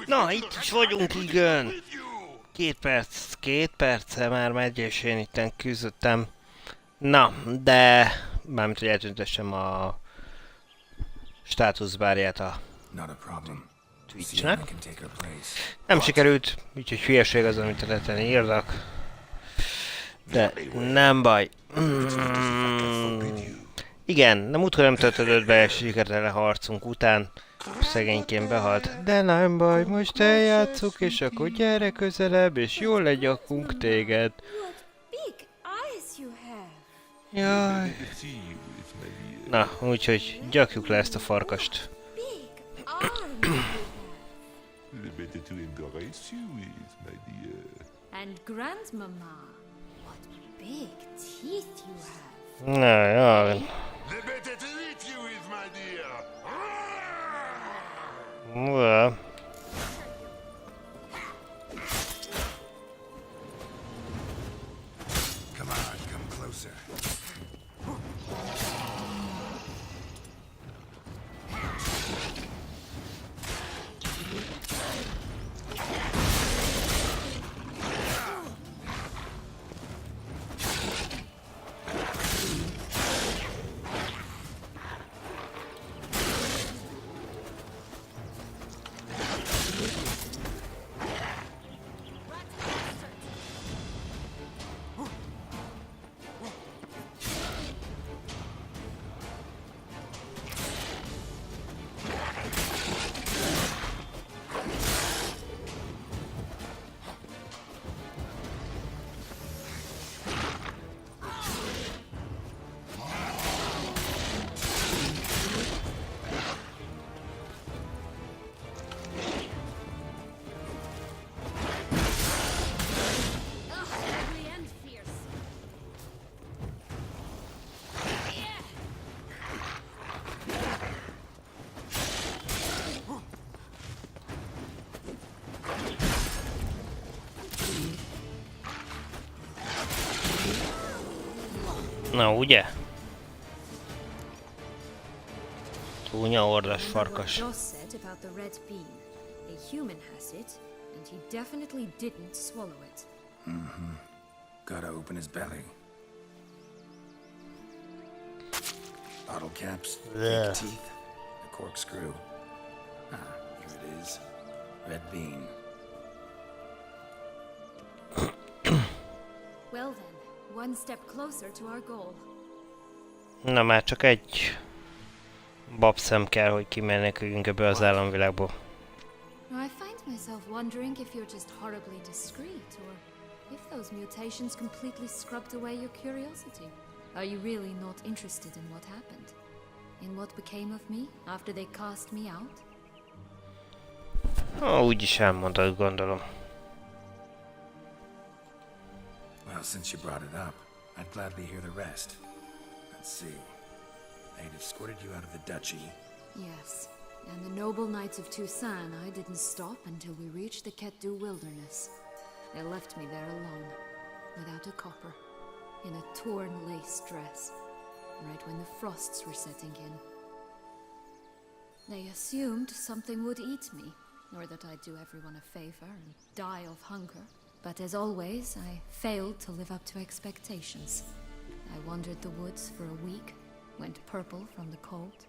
Na, itt is vagyunk, igen. 2 perce már megy, és én itten küzdöttem. Na, de... Mármint, hogy eltüntessem a... státuszbárját a... Twitchnek. Nem sikerült, úgyhogy hülyeség az, amit a neten írnak. De nem baj. Igen, nem múltkor nem töltődött be sikertelen harcunk után. Szegényként behalt. De nem baj, most eljátszuk, és akkor gyere közelebb, és jól legyakunk téged. Jaj. Na, úgyhogy gyakjuk le ezt a farkast. Na, jó. Well. Come on, come closer. Na, ugye? Csúnya ordas farkas. Gotta open his belly. Bottle caps, fake teeth, a corkscrew. Ah, here it is. Red bean. Well then, one step closer to our goal. Na, már csak egy babszem kell, hogy kimeneküljünk ebből az államvilágból. I find myself wondering if you're just horribly discreet, or if those mutations completely scrubbed away your curiosity. Are you really not interested in what happened? In what became of me after they cast me out? Úgyis elmondod, gondolom. Well, since you brought it up, I'd gladly hear the rest. Let's see. They'd escorted you out of the duchy. Yes. And the noble knights of Toussaint, I didn't stop until we reached the Ketdu wilderness. They left me there alone, without a copper, in a torn lace dress, right when the frosts were setting in. They assumed something would eat me, or that I'd do everyone a favor and die of hunger. But as always, I failed to live up to expectations. I wandered the woods for a week, went purple from the cold,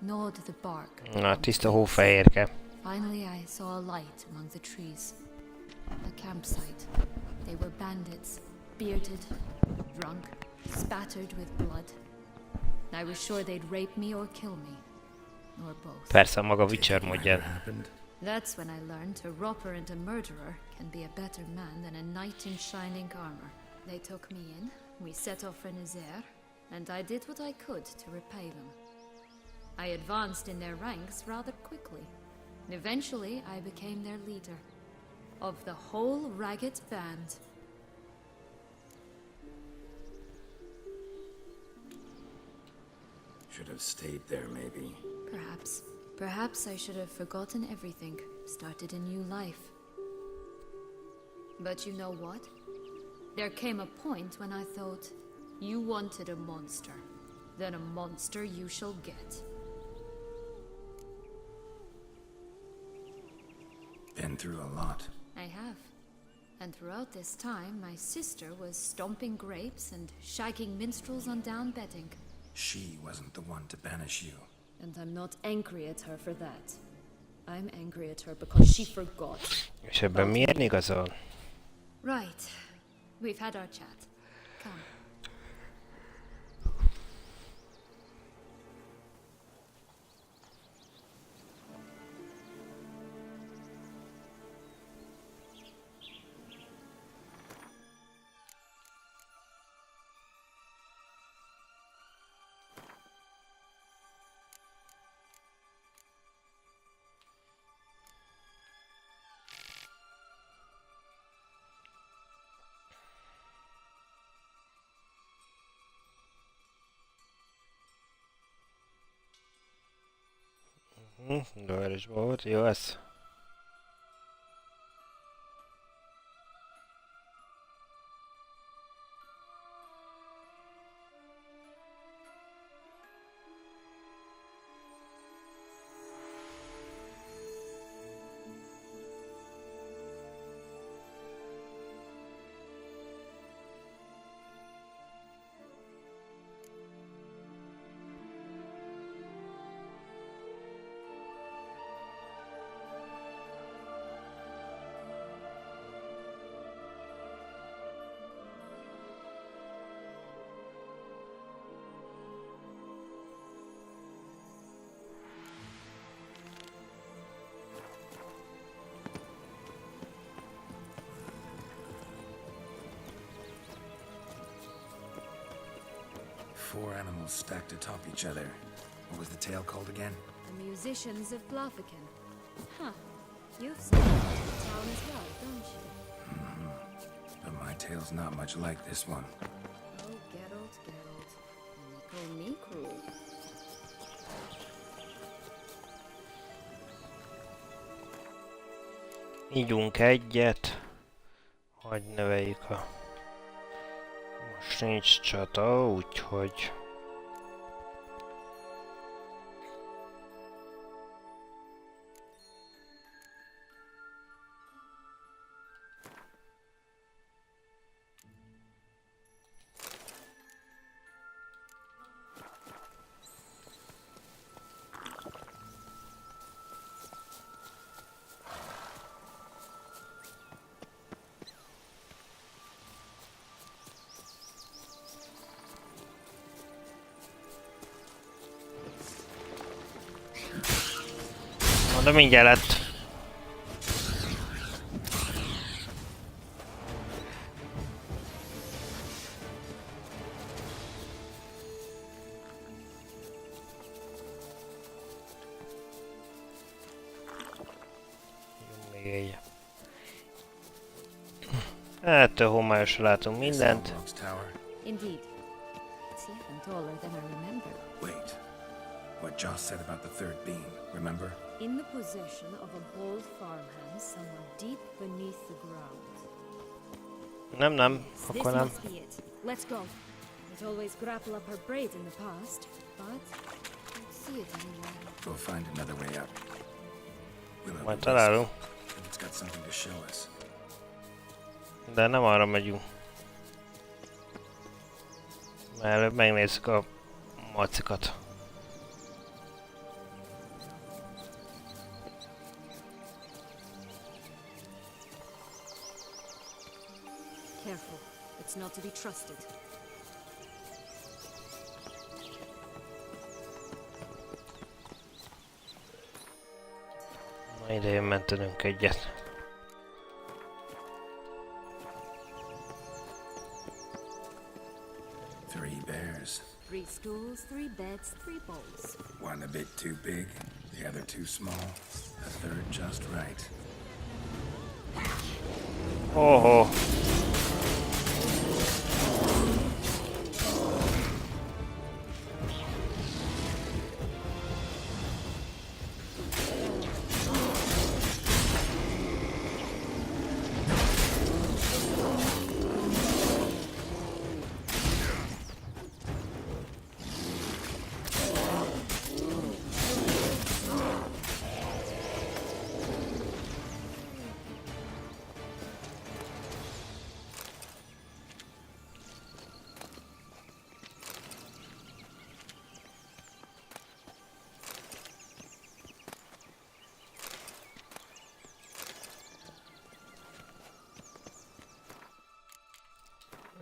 gnawed the bark. Na, tiszta hófehérke. Finally, I saw a light among the trees. A campsite. They were bandits, bearded, drunk, spattered with blood. I was sure they'd rape me or kill me. Or both. Persze, maga Witcher What módján. happened? That's when I learned a robber and a murderer can be a better man than a knight in shining armor. They took me in, we set off for Nazaire, and I did what I could to repay them. I advanced in their ranks rather quickly. Eventually, I became their leader. Of the whole ragged band. Should have stayed there, maybe. Perhaps. Perhaps I should have forgotten everything, started a new life. But you know what? There came a point when I thought, you wanted a monster. Then a monster you shall get. Been through a lot. I have. And throughout this time, my sister was stomping grapes and shagging minstrels on down bedding. She wasn't the one to banish you. And I'm not angry at her for that. I'm angry at her because she forgot. És ebben milyen igazol? Right. We've had our chat. Come. Vörös volt, jó az. Four animals stacked atop each other. What was the tale called again? The musicians of Blaviken. Huh. You've seen that in the town as well, don't you? But my tale's not much like this one. Oh, Geralt, Geralt. And you call me cruel. Ígyunk egyet. Hogy növeljük a... Most nincs csata, úgyhogy... De mindjárt lett. Még egy. Ettől homályosra látunk mindent. This tower. Indeed. It's even taller than I remember. Wait. What Joss said about the third beam, remember? In the possession of a bold farmhand somewhere deep beneath the ground. Nem, This akkor nem. must be it. Let's go. It always grapple up her braid in the past, but I don't see it anywhere. We'll find another way up. We'll have Majd a találunk. risk if it's got something to show us. De nem arra megyünk. Mert előbb megnézzük a macikat. Careful. It's not to be trusted. Na idején mentenünk egyet. Three bears. 3 stools, 3 beds, 3 bowls. One a bit too big, the other too small, a third just right. Oho!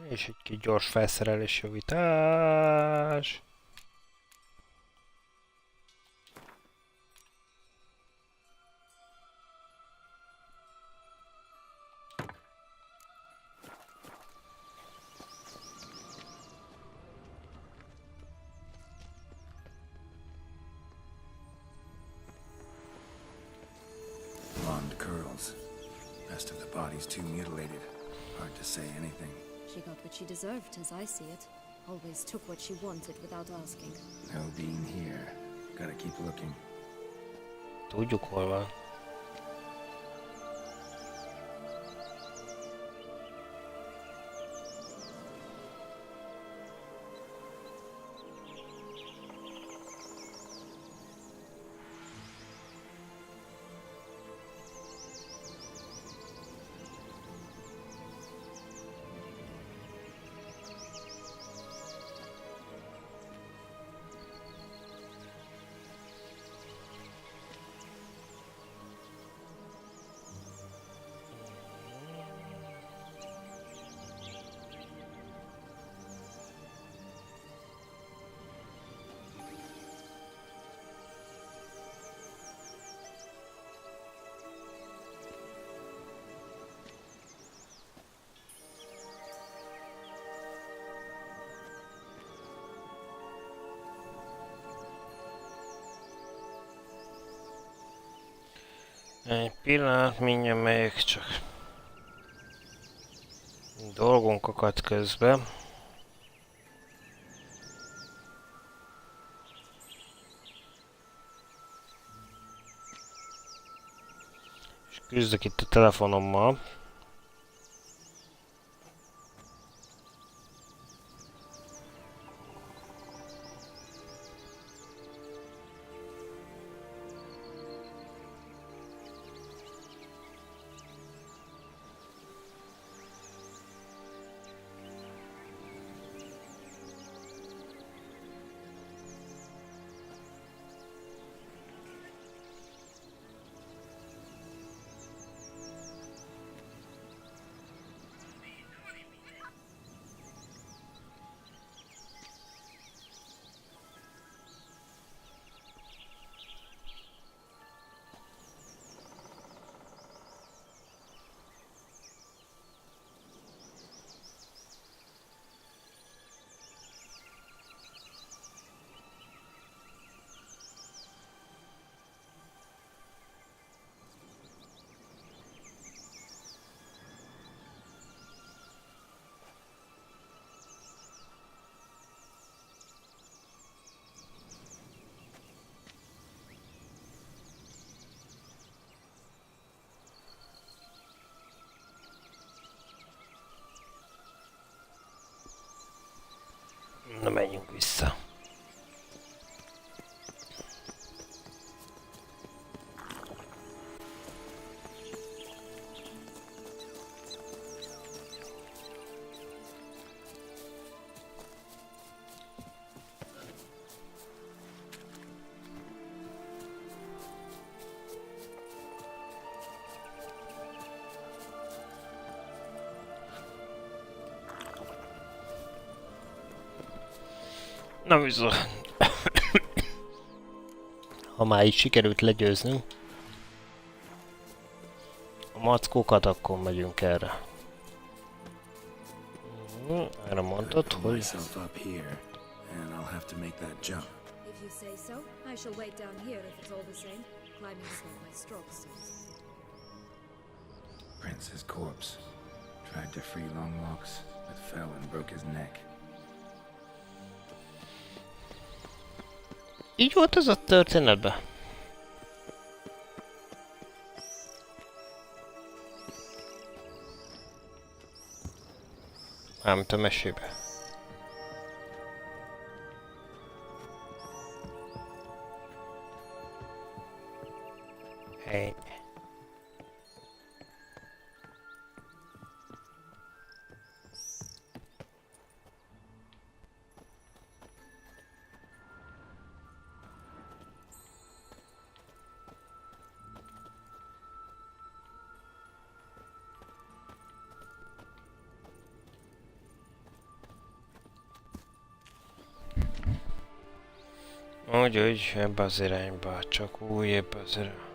És egy kis gyors felszerelés javítás. Blonde curls. Rest of the body's too mutilated. Hard to say anything. She got what she deserved, as I see it. Always took what she wanted without asking. No beam here. Gotta keep looking. Tudjuk hol van. Egy pillanat, mindjárt megyek, csak dolgunk akadt közben. És küzdök itt a telefonommal. menjünk vissza. Na viszont, ha már így sikerült legyőznünk a mackókat, akkor megyünk erre. Erre mondtad, Pull hogy... myself up here, and I'll have to make that jump. If you say so, I shall wait down here if it's all the same. Climbing is not my strong suit. Prince's corpse. Tried to free Longlocks, but fell and broke his neck. Így volt ez a történetben? Mármint a mesében. Ennyi. Úgy, ebbe az irányba, csak úgy ebbe az irányba.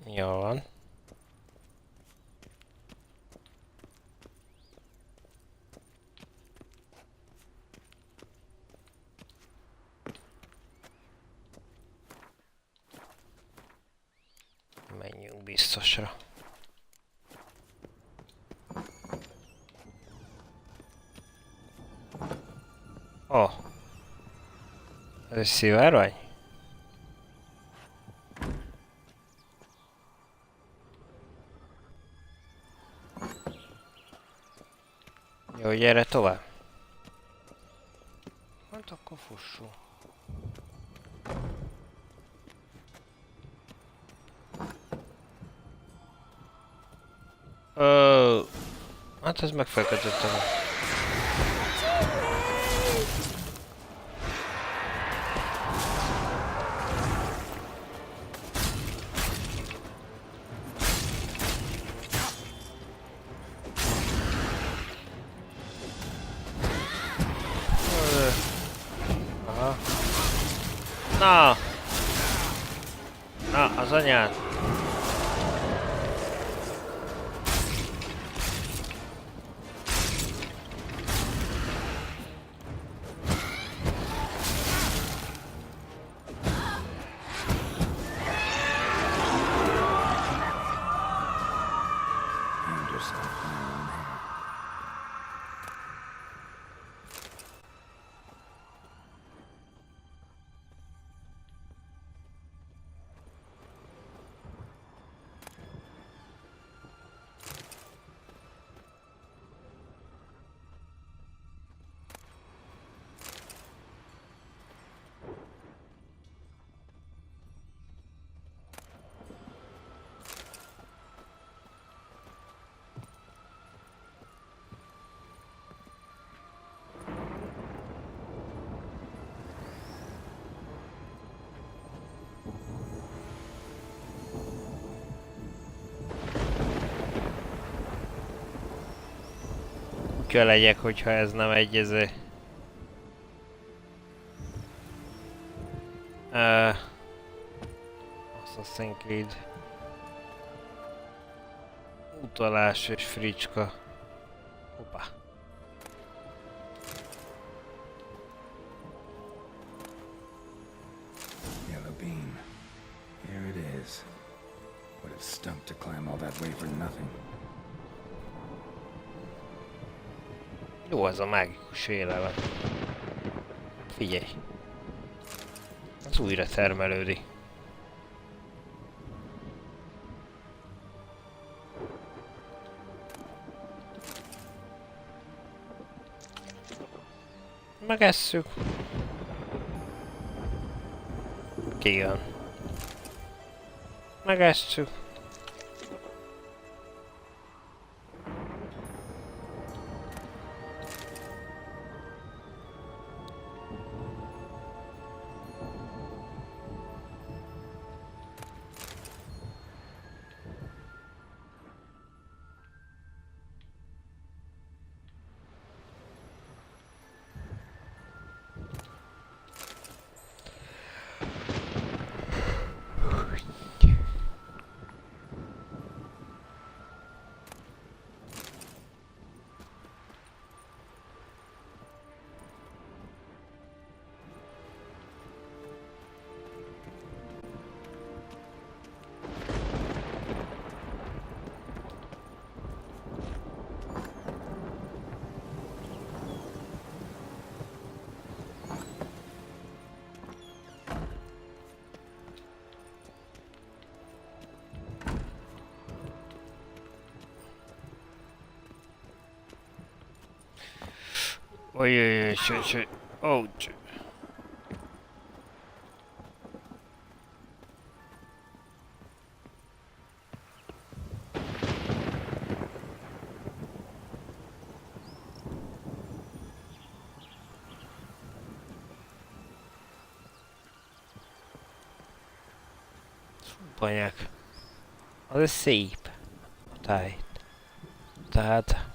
Jó van. Menjünk biztosra. Oh. Ez egy szivárvány? Jó, gyere tovább. Hát akkor fussunk. Hát ez megfeküdöttem. Na! Na, az anyád! And yourself in your own hair. kutya legyek, hogyha ez nem egy Assassin's Creed utalás és fricska. Hoppá. Yellow bean. Here it is. Would have stumped to climb all that way for nothing. Jó az a mágikus élelem. Figyelj. Az újra termelődik. Megesszük. Kijön. Megesszük. Ojjjjj, ouch. Banyák. Az szép. A táj. Tehát...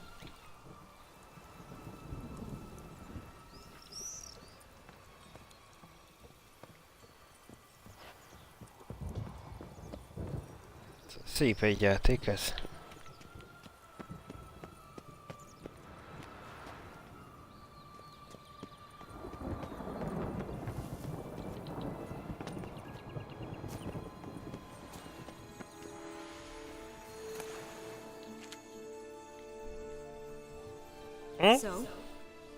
Szép egy játék ez. So?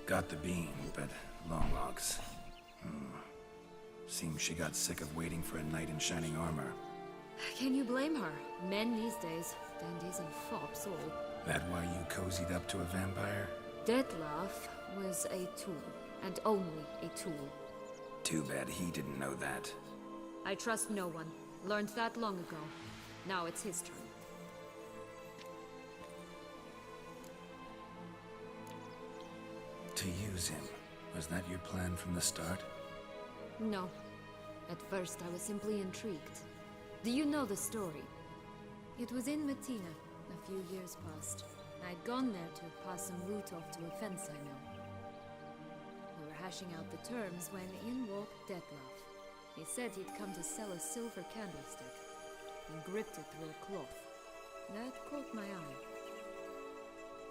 Got the bean, but long logs. Seems she got sick of waiting for a knight in shining armor. Can you blame her? Men these days, dandies and fops all. That why you cozied up to a vampire? Detlef was a tool, and only a tool. Too bad he didn't know that. I trust no one. Learned that long ago. Now it's his turn. To use him. Was that your plan from the start? No. At first I was simply intrigued. Do you know the story? It was in Mettina, a few years past. I'd gone there to pass some loot off to a fence I know. We were hashing out the terms when in walked Detlef. He said he'd come to sell a silver candlestick, and gripped it through a cloth. That caught my eye.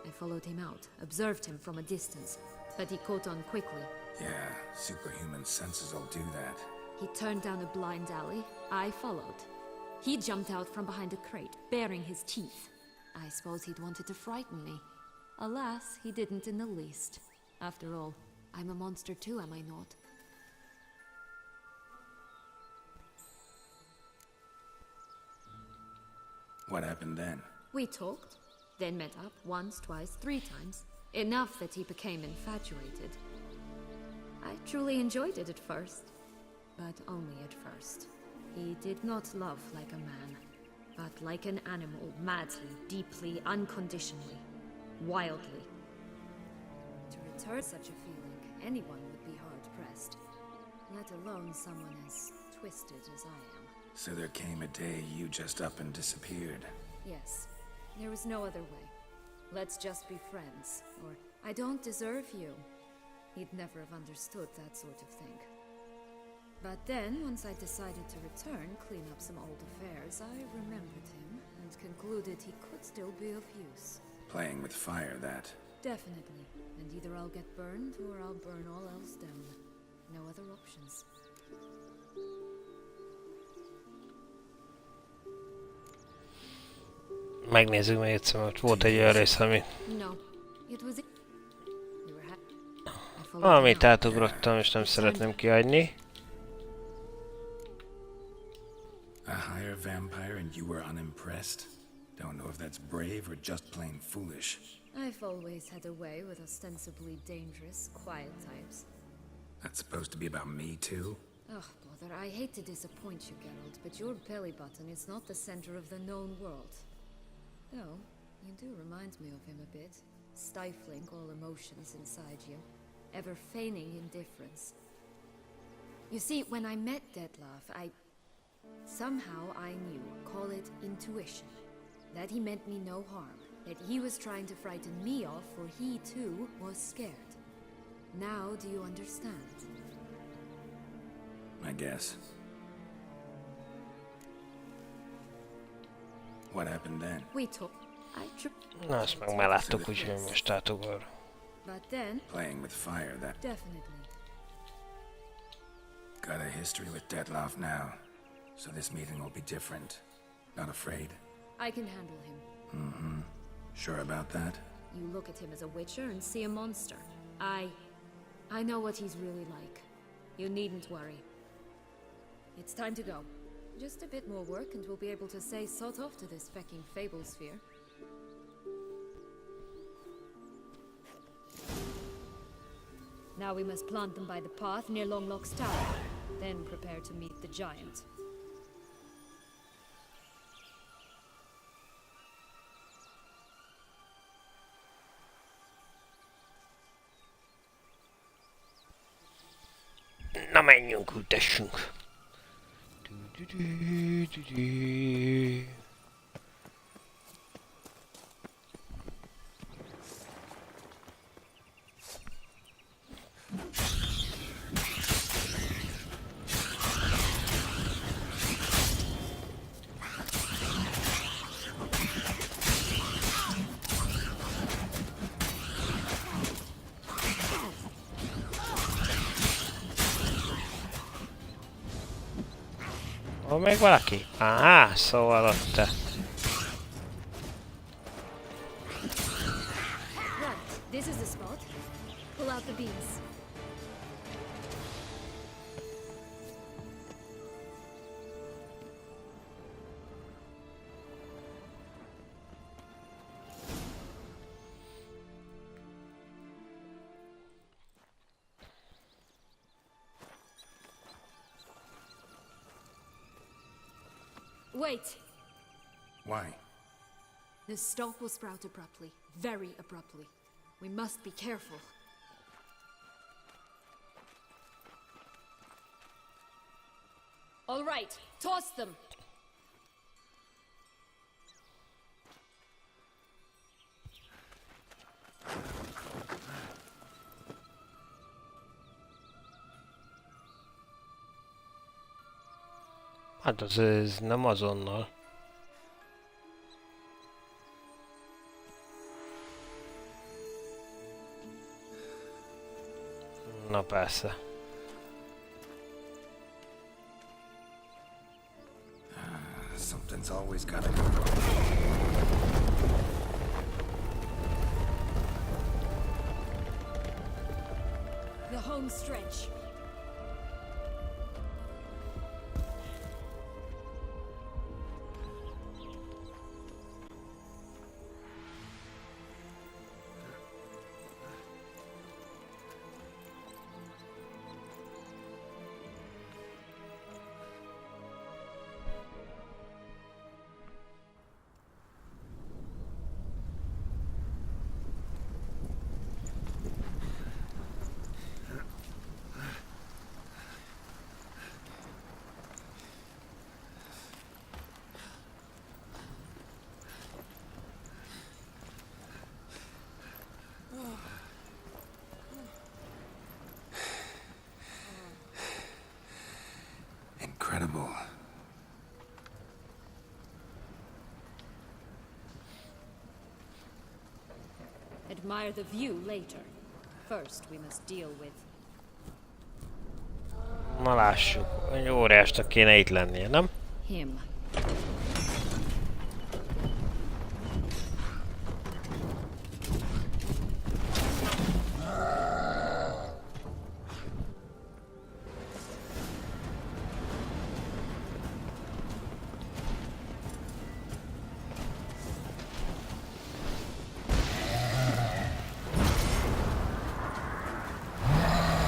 I followed him out, observed him from a distance, but he caught on quickly. Yeah, superhuman senses will do that. He turned down a blind alley. I followed. He jumped out from behind a crate, baring his teeth. I suppose he'd wanted to frighten me. Alas, he didn't in the least. After all, I'm a monster too, am I not? What happened then? We talked, then met up once, twice, 3 times. Enough that he became infatuated. I truly enjoyed it at first, but only at first. He did not love like a man, but like an animal, madly, deeply, unconditionally, wildly. To return such a feeling, anyone would be hard-pressed, let alone someone as twisted as I am. So there came a day you just up and disappeared. Yes, there was no other way. Let's just be friends, or I don't deserve you. He'd never have understood that sort of thing. But then, once I decided to return, clean up some old affairs, I remembered him and concluded he could still be of use. Playing with fire, that. Definitely. And either I'll get burned or I'll burn all else down. No other options. Megnézzük még egyszer, mert volt egy olyan rész, ami... No. It was you were Amit átugrottam, és nem szeretném kihagyni. A higher vampire and you were unimpressed? Don't know if that's brave or just plain foolish. I've always had a way with ostensibly dangerous, quiet types. That's supposed to be about me, too? Ugh, bother, I hate to disappoint you, Geralt, but your belly button is not the center of the known world. Though, you do remind me of him a bit. Stifling all emotions inside you. Ever feigning indifference. You see, when I met Detlef, somehow I knew, call it intuition, that he meant me no harm. That he was trying to frighten me off, for he too was scared. Now do you understand? I guess. What happened then? We took... Na, ezt meg már láttuk, úgyhogy most átugor. But then... Playing with fire, that... Definitely. Got a history with Detlef now, so this meeting will be different. Not afraid? I can handle him. Mm-hmm. Sure about that? You look at him as a witcher and see a monster. I know what he's really like. You needn't worry. It's time to go. Just a bit more work and we'll be able to say sod off to this fecking fable sphere. Now we must plant them by the path near Longlock's tower. Then prepare to meet the giant. Na menjünk, ültessünk. Du-du-du-du-du. Van még valaki? Aha, szóval ott... Right, this is the spot. Pull out the beams. Wait! Why? The stalk will sprout abruptly. Very abruptly. We must be careful. All right, toss them! Hát az ez nem azonnal. Na persze. Something's always gotta go wrong. The home stretch. admire the view later. First, we must deal with. Na lássuk, egy óriásnak kéne itt lennie, nem? Him.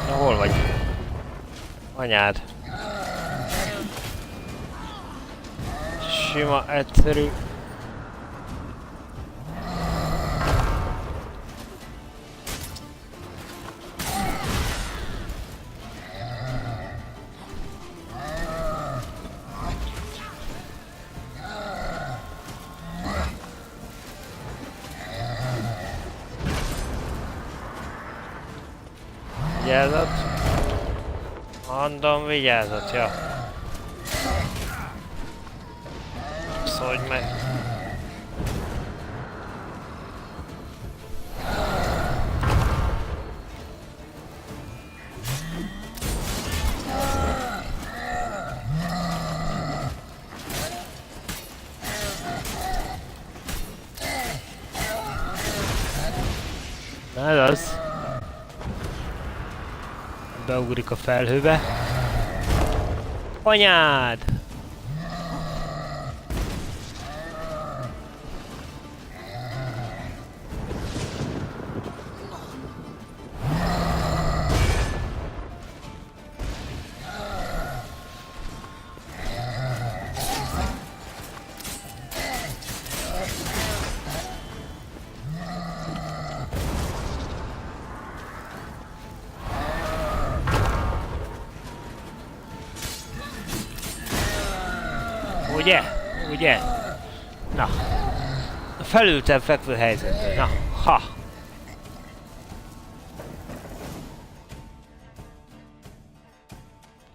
Na hol vagy? Anyád. Sima, egyszerű. Vigyázat. Mondom, vigyázat, ja. Szólj meg. Na ez az. Beugrik a felhőbe. Anyád! Ugye? Ugye? Na. A felültem fekvő helyzetben. Na. Ha.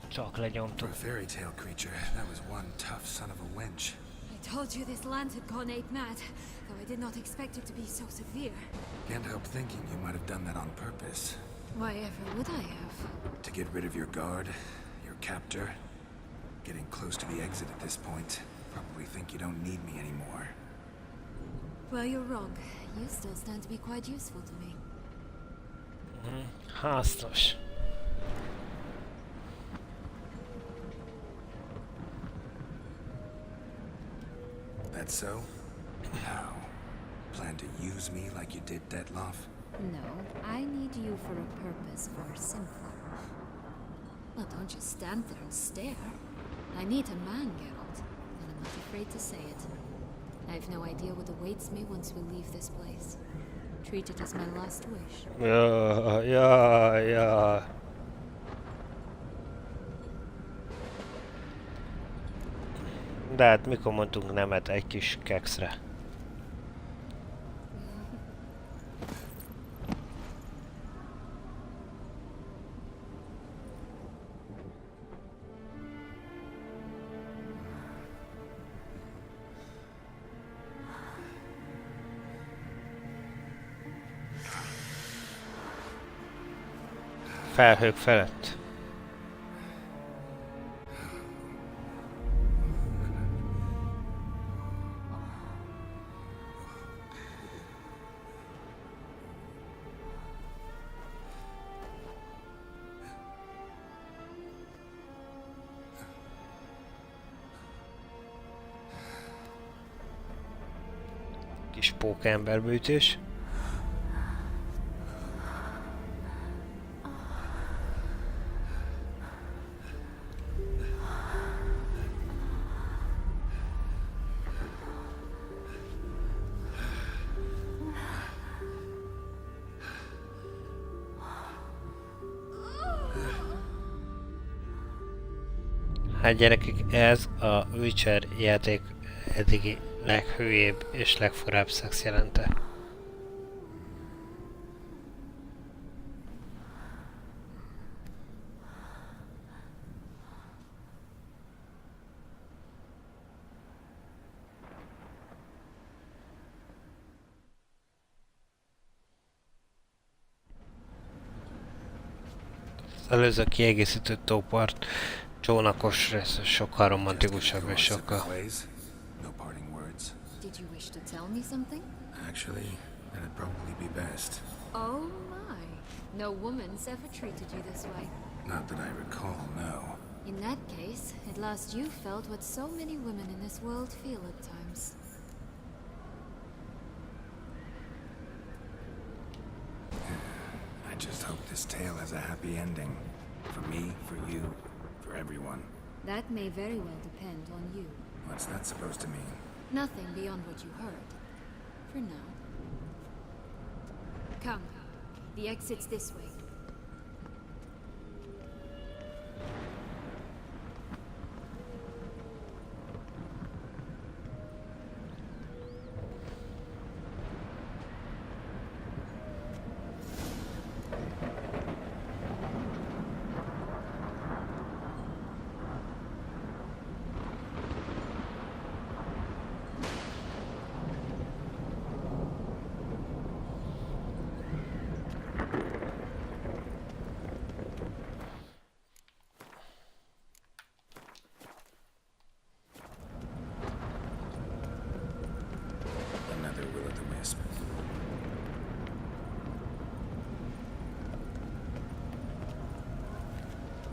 Csak For lenyomtuk. a fairy tale creature, that was one tough son of a wench. I told you this land had gone ape mad, though I did not expect it to be so severe. Can't help thinking you might have done that on purpose. Why ever would I have? To get rid of your guard, your captor. Getting close to the exit at this point. Probably think you don't need me anymore. Well, you're wrong. You still stand to be quite useful to me. Hasznos. That so? How? Plan to use me like you did Detloff? No, I need you for a purpose far simpler. Well, don't just stand there and stare. I need a man, Geralt, and I'm not afraid to say it. I have no idea what awaits me once we leave this place. Treat it as my last wish. Ja, ja, ja. De hát mikor mondtunk nemet egy kis kekszre? Felhők felett. Kis pókemberbűtés. Hát gyerekek, ez a Witcher játék eddigi leghülyébb és legfurább szex jelente. előző kiegészítő tópart csónakos rész sokkal romantikusabb és sokkal... Ways, no parting words. Did you wish to tell me something? Actually, that'd probably be best. Oh my. No woman's ever treated you this way. Not that I recall, no. In that case, at last you felt what so many women in this world feel at times. I just hope this tale has a happy ending. For me, for you, for everyone. That may very well depend on you. What's that supposed to mean? Nothing beyond what you heard. For now. Come. The exit's this way. Another will-o'-the-wisp.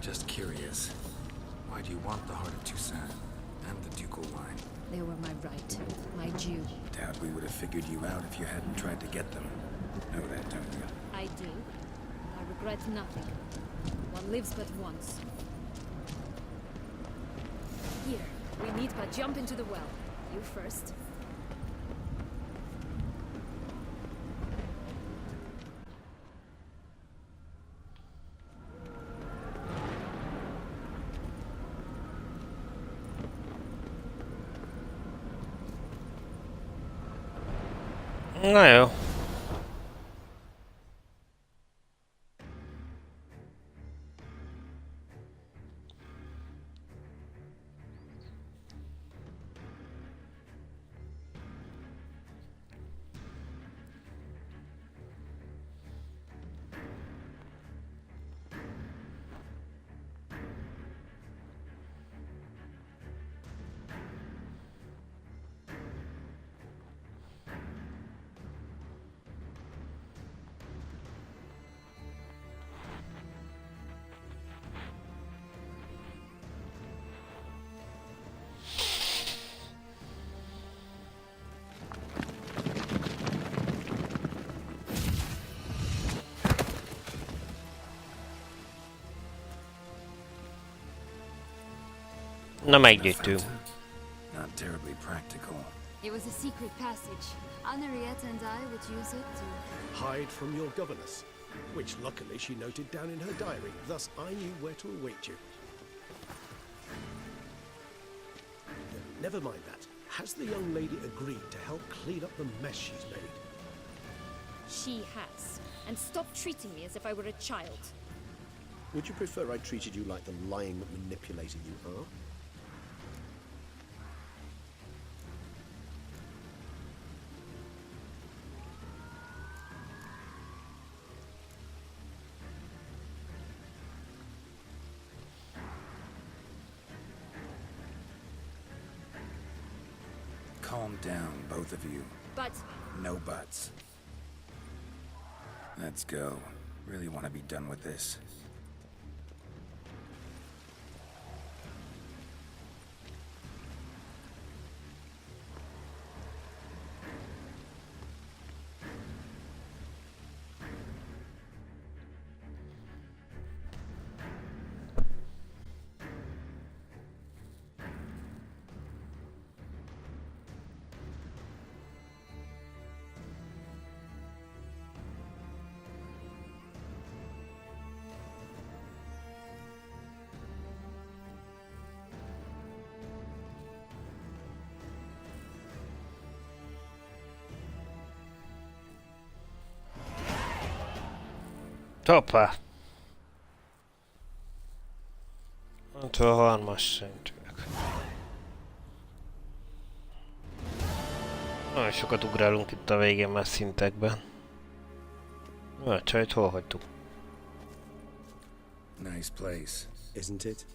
Just curious. Why do you want the heart of Toussaint and the ducal wine? They were my right. My due. Doubt we would have figured you out if you hadn't tried to get them. Know that, don't you? I do. I regret nothing. One lives but once. Here, we need but jump into the well. You first. Na jó. Na meggyűjtünk. Not terribly practical. It was a secret passage. Henriette and I would use it to... Hide from your governess, which luckily she noted down in her diary. Thus I knew where to await you. Never mind that. Has the young lady agreed to help clean up the mess she's made? She has. And stop treating me as if I were a child. Would you prefer I treated you like the lying manipulator you are? Calm down, both of you. But... No buts. Let's go. Really want to be done with this. Hoppá! 53-as szintűek. Nagyon sokat ugrálunk itt a végén már szintekben. Na, a csajt hol hagytuk? Nice place. Isn't it?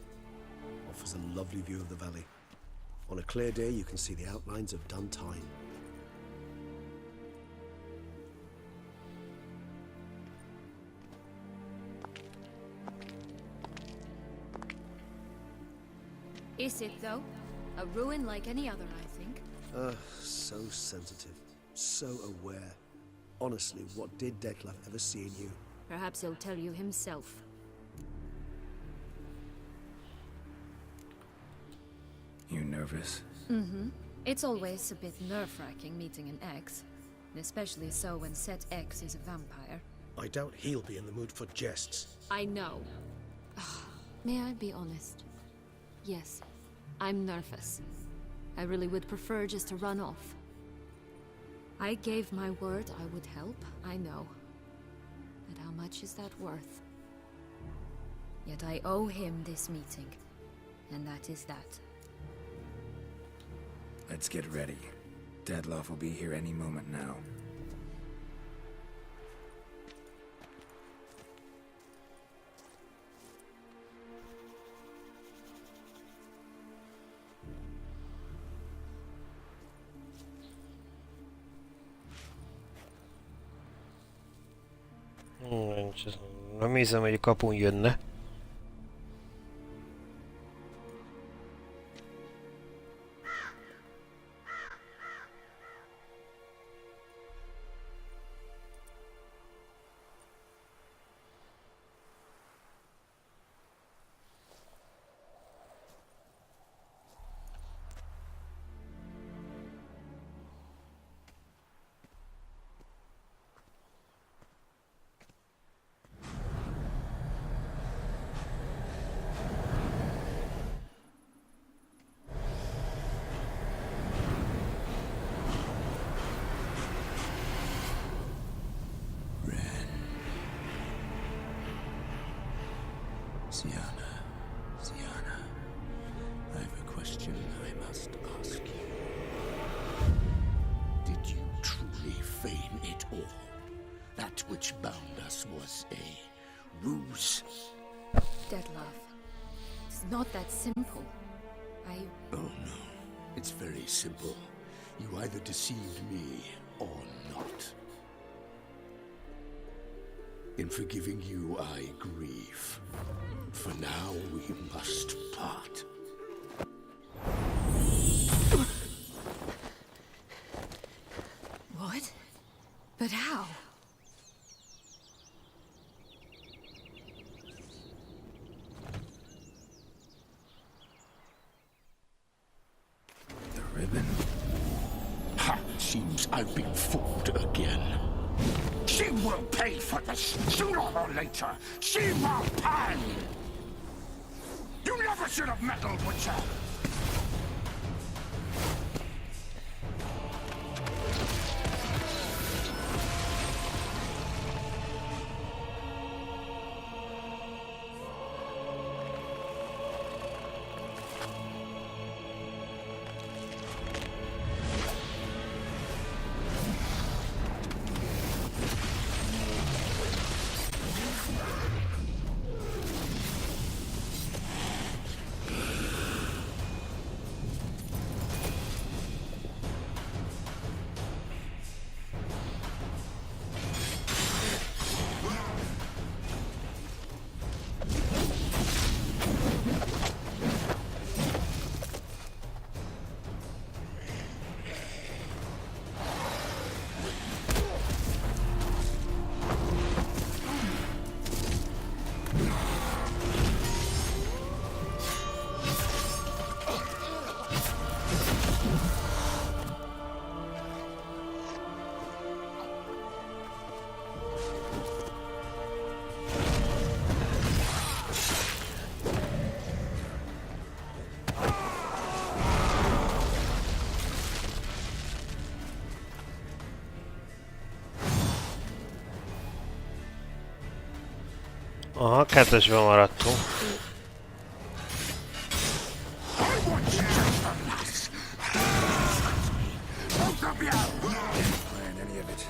Offers a lovely view of the valley. On a clear day, you can see the outlines of dun time. Is it, though? A ruin like any other, I think. So sensitive. So aware. Honestly, what did Detlef ever see in you? Perhaps he'll tell you himself. You nervous? Mm-hmm. It's always a bit nerve-wracking meeting an ex. Especially so when said ex is a vampire. I doubt he'll be in the mood for jests. I know. May I be honest? Yes, I'm nervous. I really would prefer just to run off. I gave my word I would help, I know. But how much is that worth? Yet I owe him this meeting. And that is that. Let's get ready. Detlef will be here any moment now. Nem hiszem, hogy a kapun jönne. Sienna, I have a question I must ask you. Did you truly feign it all? That which bound us was a ruse? Detlef, it's not that simple. Oh no, it's very simple. You either deceived me or not. In forgiving you, I grieve. For now, we must part. What? But how? The ribbon? Ha! Seems I've been fooled again. She will pay for this, sooner or later. She will pay! You never should have meddled with her! Aha, kettesben maradtunk. Plan any of it.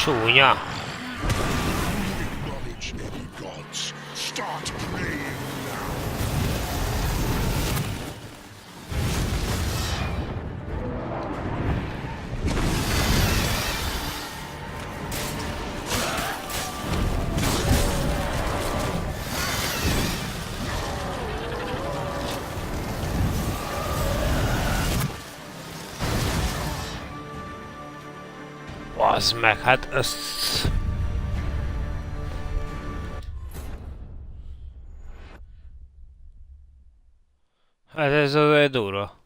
Csúnya. Acknowledge any gods. Start praying now. Bazd meg, hát ezt... Hát ez az durva.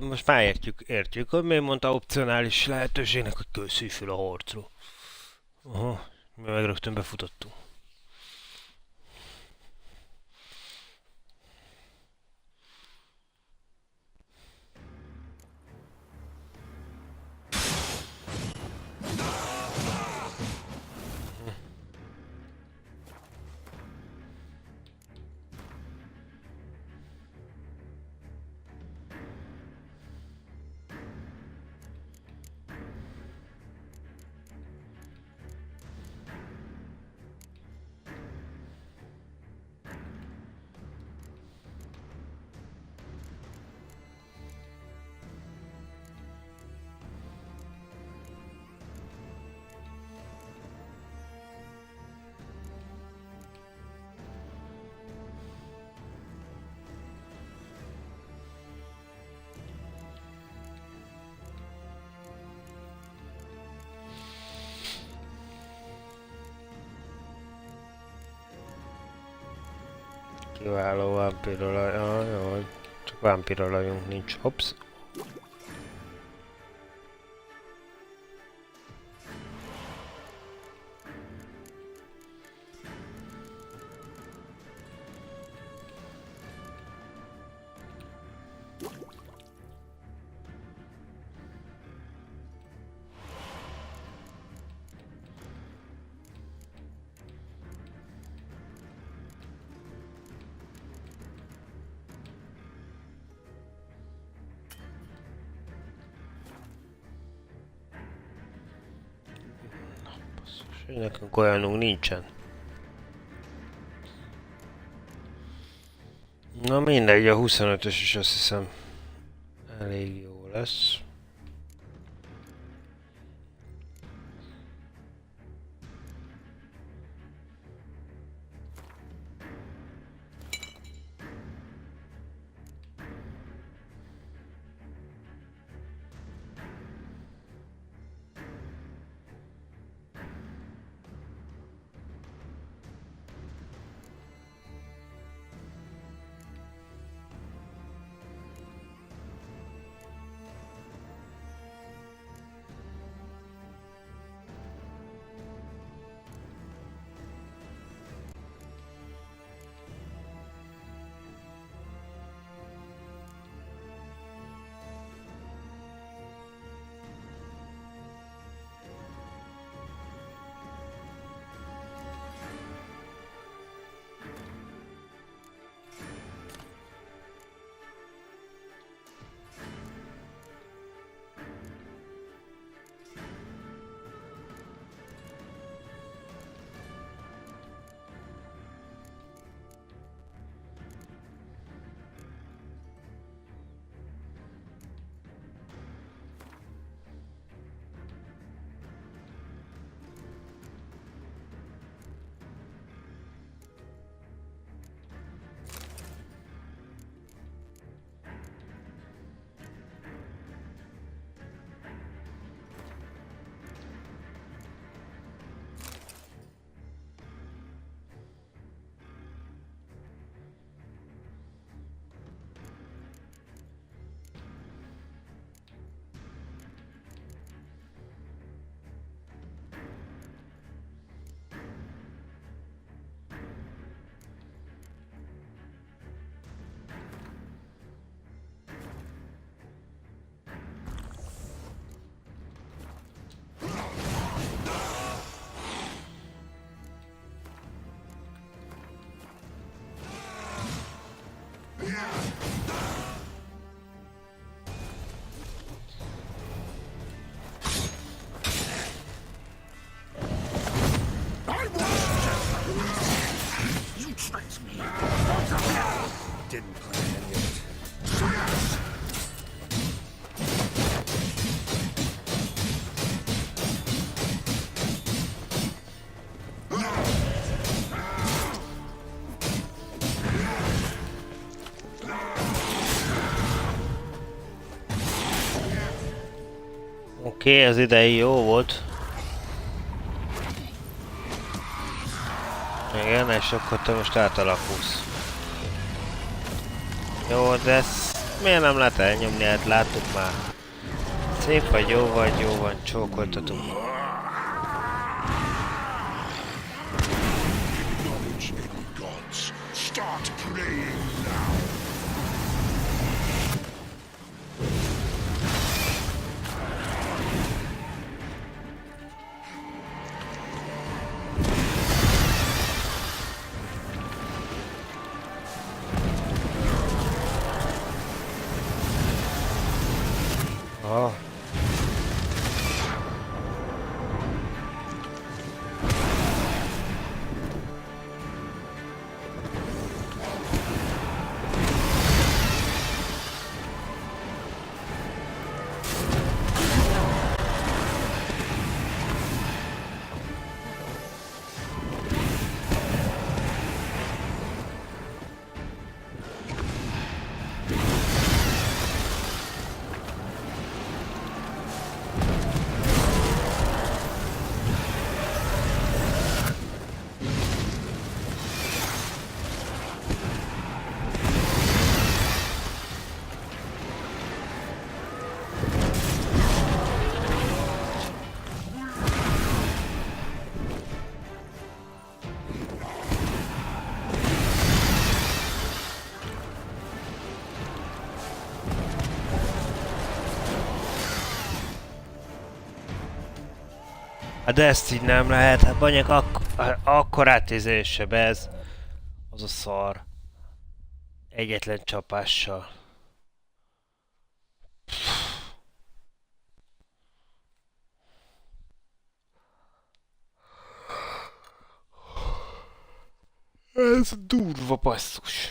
Most már értjük, hogy miért mondta opcionális lehetőségnek, hogy készülj fel a harcra. Aha, mi meg rögtön befutottunk. Kiváló vámpírolaj, jaj, csak vámpírolajunk nincs. Hops. Nekünk olyanunk nincsen. Na mindegy, a 25-ös is azt hiszem elég jó lesz. Oké, az idei jó volt. Igen, és akkor te most átalakulsz. Jó, de ezt miért nem lehet elnyomni? Hát láttuk már. Szép vagy, jó van, csókoltatunk. Knowledge and gods, start praying now. Ah. De ezt így nem lehet, hát Banyek akkorát izése be ez. Az a szar. Egyetlen csapással. Ez durva basszus.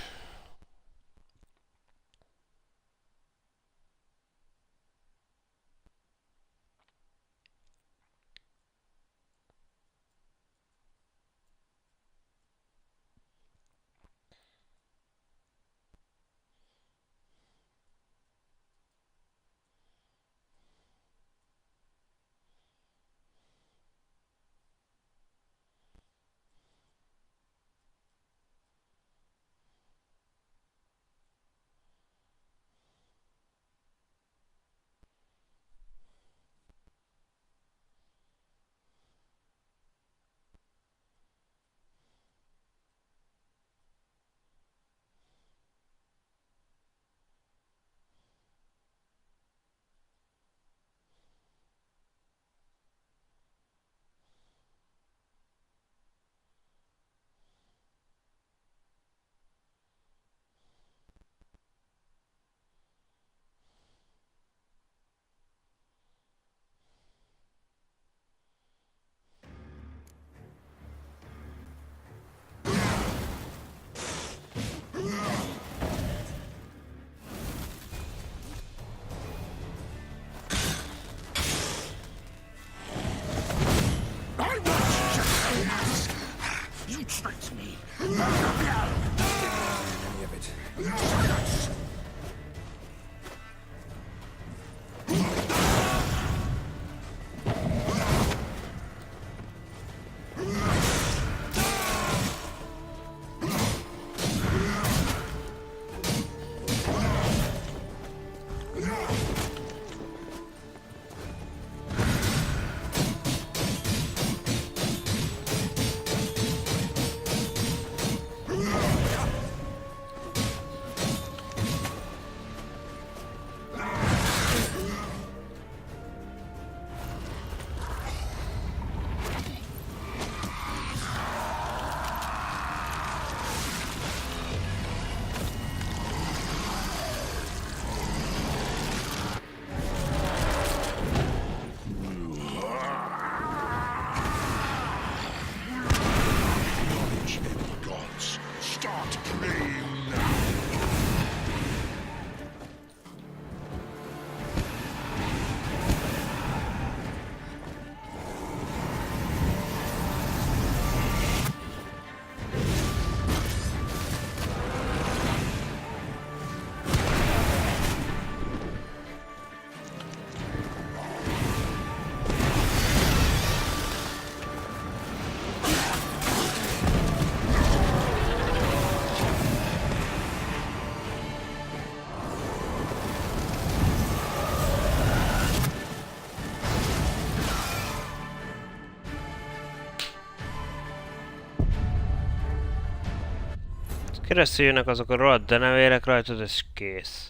Keresztül jönnek azok a rohadt denevérek rajtad, és kész.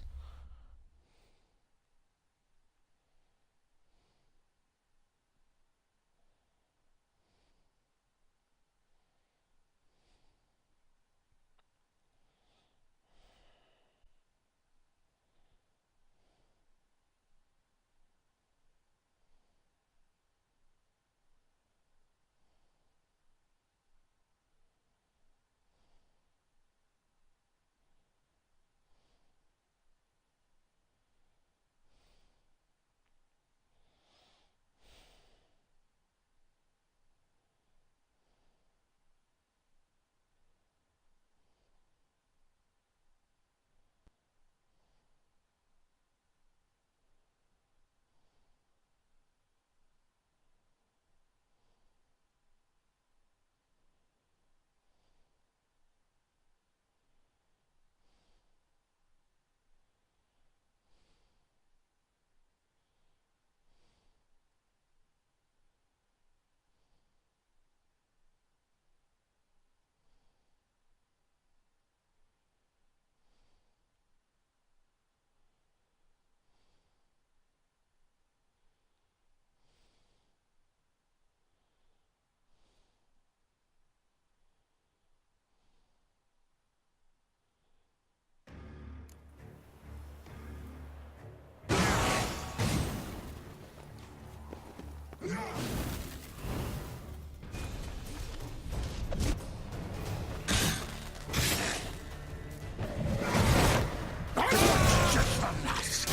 Just the last.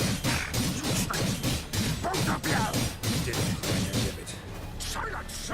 Both of you! Didn't find any of it. Silence!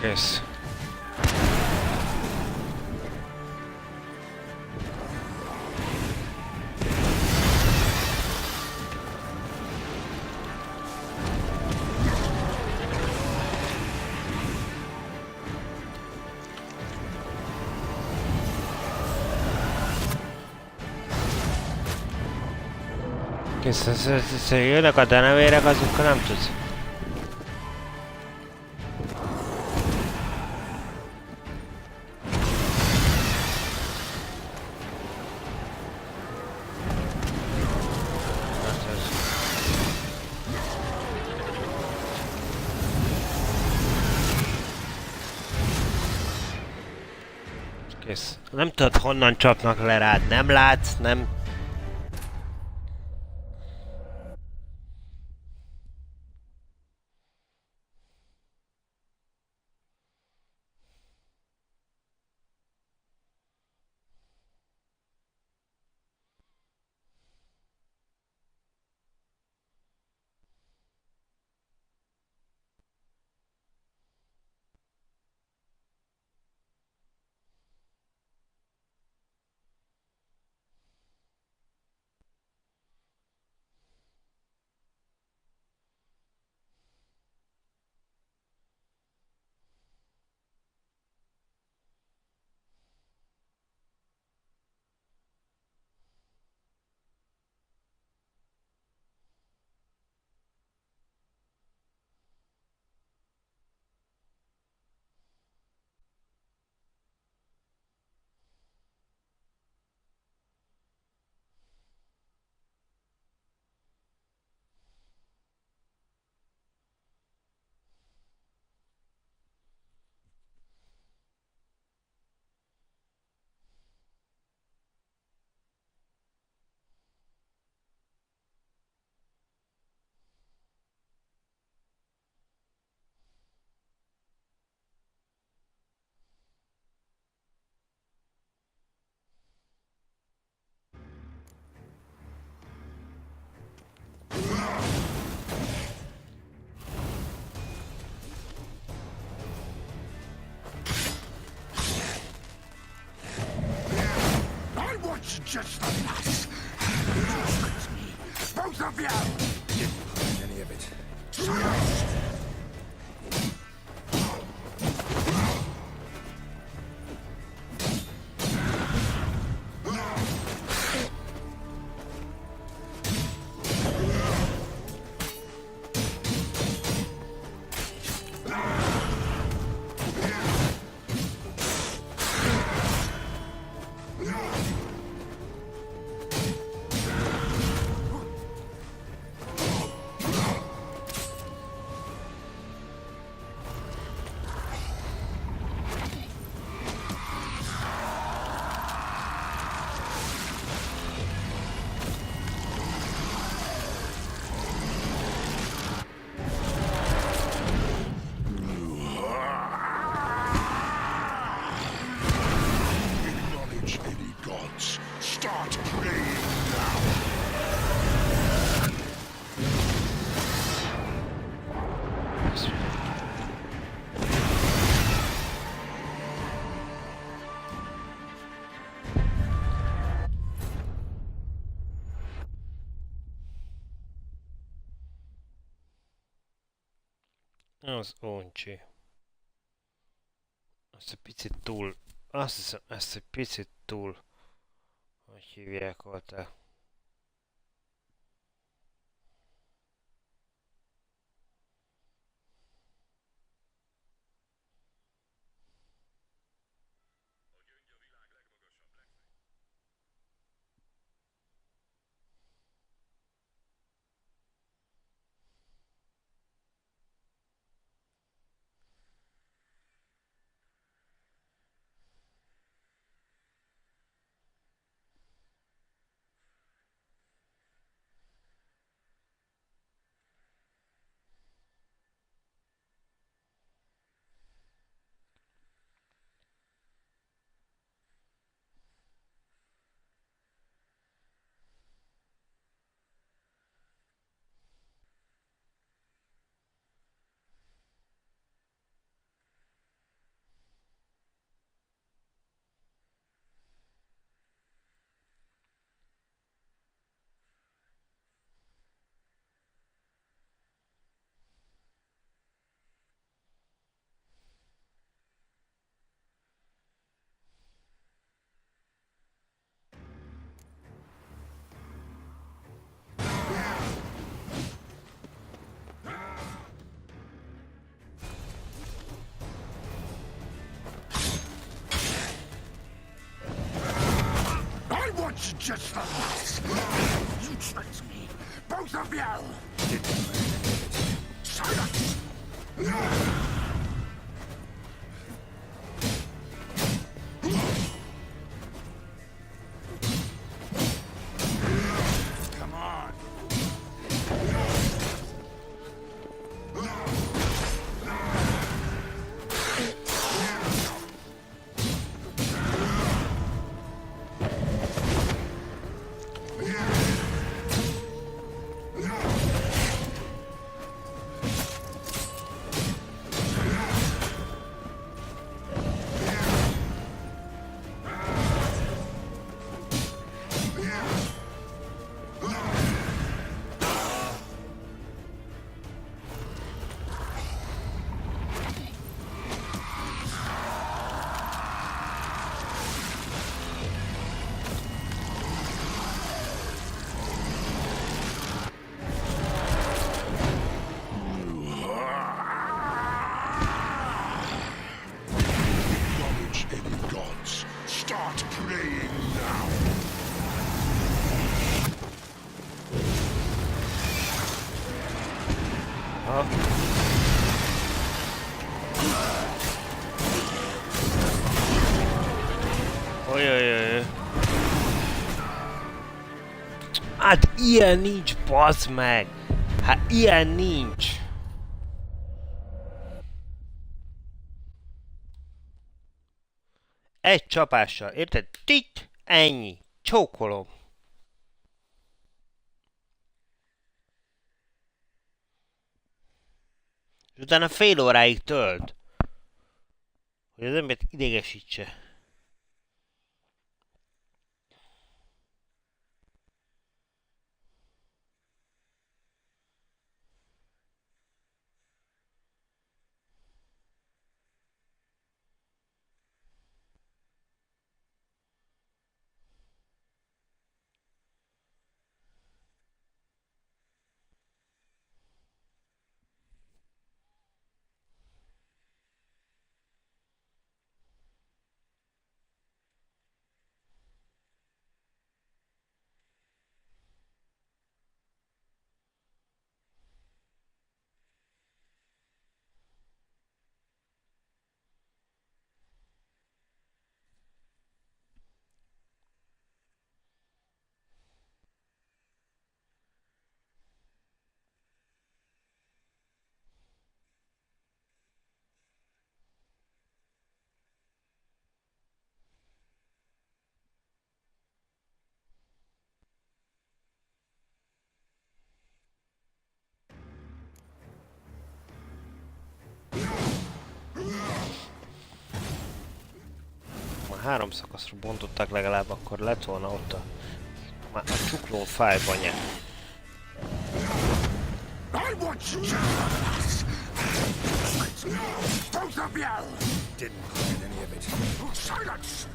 Kész. Kész, jönnek a denevérek, azokkal nem tudsz. Kész. Nem tudod, honnan csapnak le rád, nem látsz, nem... just the last. You tricked me, both of you. Didn't find any of it. Silence! Acknowledge any gods. Start praying now. Az uncsi. Azt egy picit túl... Azt hiszem, ezt egy picit túl... Hogy hívják ott el? I want you just the last. You tricked me, both of you. Silence! Come on. Acknowledge any gods. Start praying now. Ojojoj. Hát ilyen nincs, bazd meg! Hát ilyen nincs! Egy csapással, érted? Tit! Ennyi. Csókolom. És utána fél óráig tölt. Hogy az embert idegesítse. 3 szakaszra bontották legalább, akkor lett volna ott már a csuklón fájbanya. I want you to both of you! Didn't get any of it. Silence!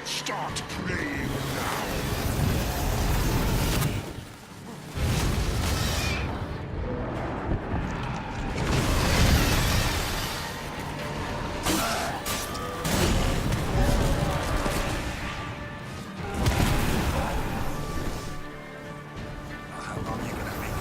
Start playing now! How long are you gonna make?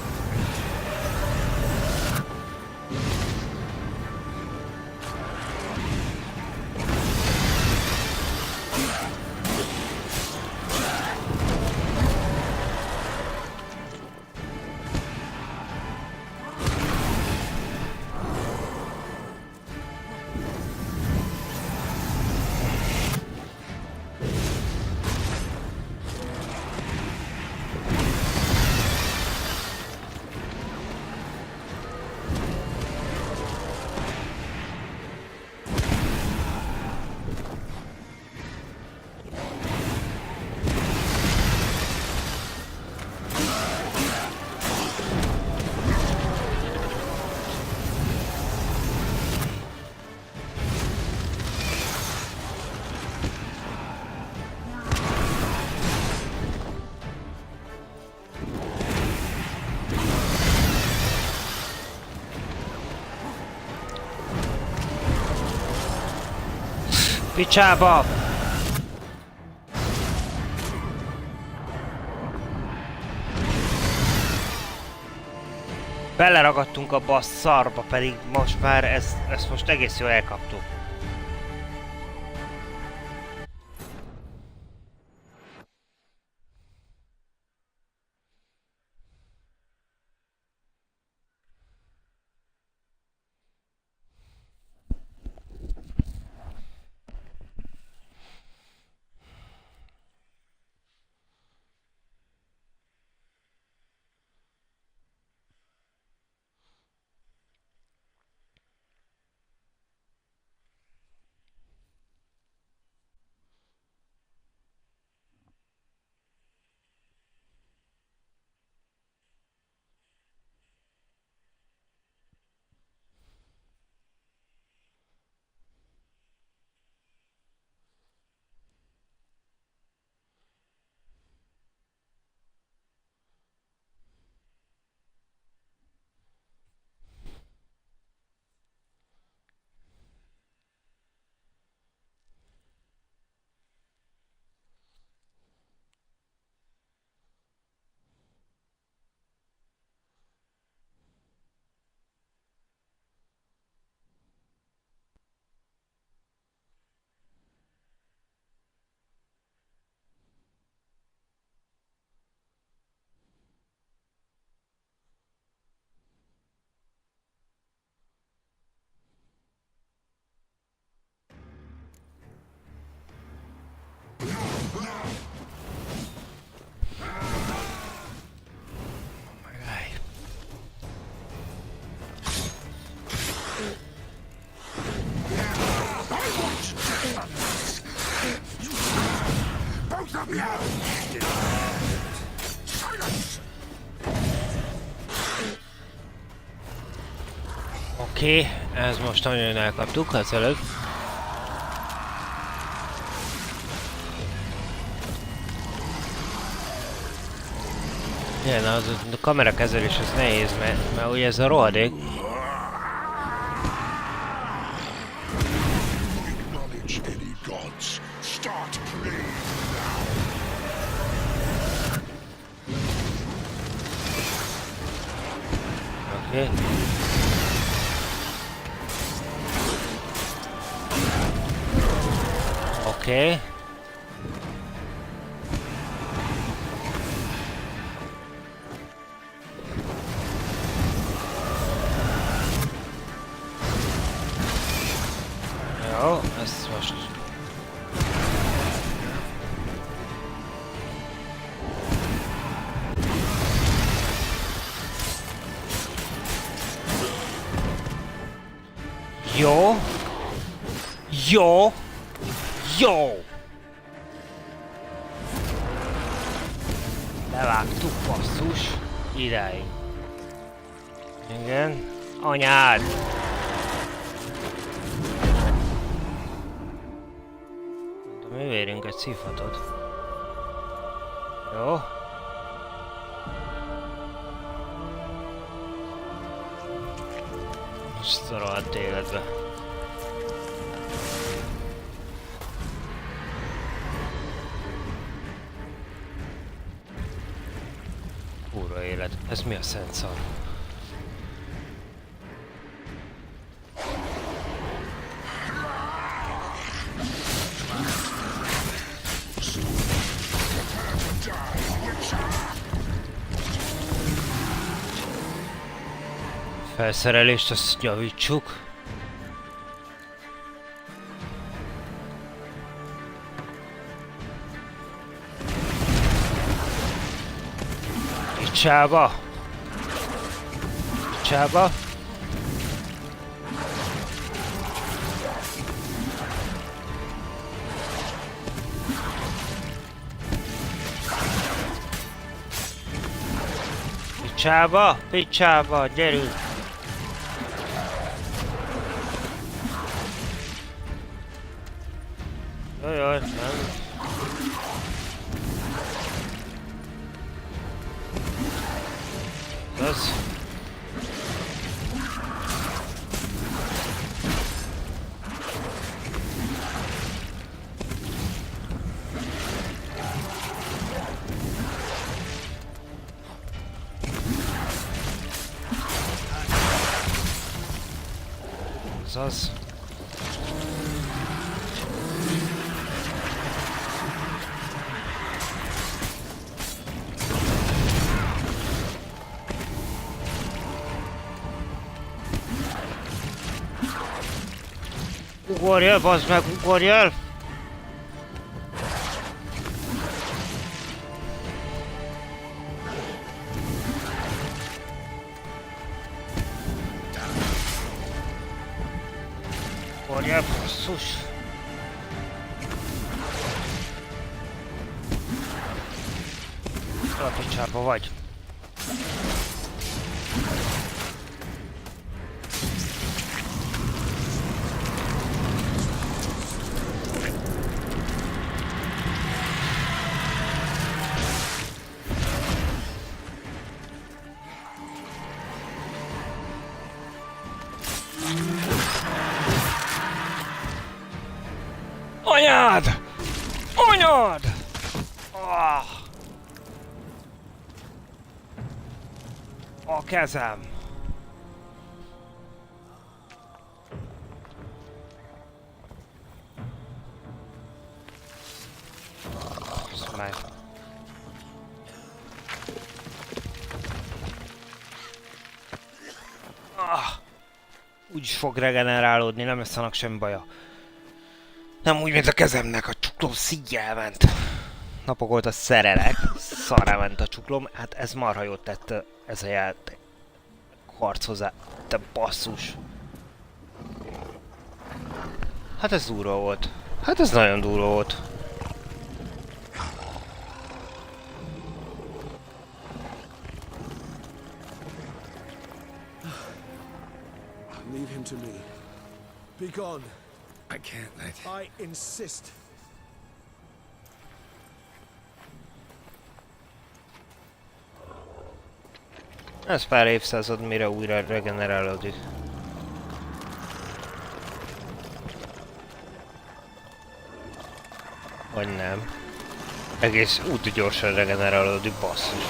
Picsába! Beleragadtunk abba a szarba, pedig most már ezt most egész jól elkaptuk. Oké, ez most nagyon elkaptuk az előbb. Igen, az a kamerakezelés az nehéz, mert ugye ez a rohadék. Oké. Oké. Jó, ezt most... Jó. Jó. Jó. Levágtuk, basszus. Idáig. Igen. Anyád. Mi vérünk egy szívhatot. Jó. Most a rohadt életbe. Kurva élet. Ez mi a szent szar? Felszerelést azt javítsuk. Picsába! Picsába! Picsába! Picsába! Gyerünk! Jaj, nem. Az. Az. Ugorjál, bazd meg, ugorjál! Ugorjál, basszus! A picsába vagy. Anyád! Anyád! Ah! A kezem! Basz meg. Ah! Úgyis fog regenerálódni, nem lesz annak semmi baja. Nem úgy, mint a kezemnek, a csuklóm szíj elment. Napok óta szerelek, szarrá ment a csuklóm, hát ez marha jót tett ez a játék. Harc hozzá, te basszus. Hát ez durva volt. Hát ez nagyon durva volt. Leave him to me. Be gone. I can't let... I insist. Ez pár évszázad, mire újra regenerálódik. Vagy nem. Egész úgy gyorsan regenerálódik, basszus.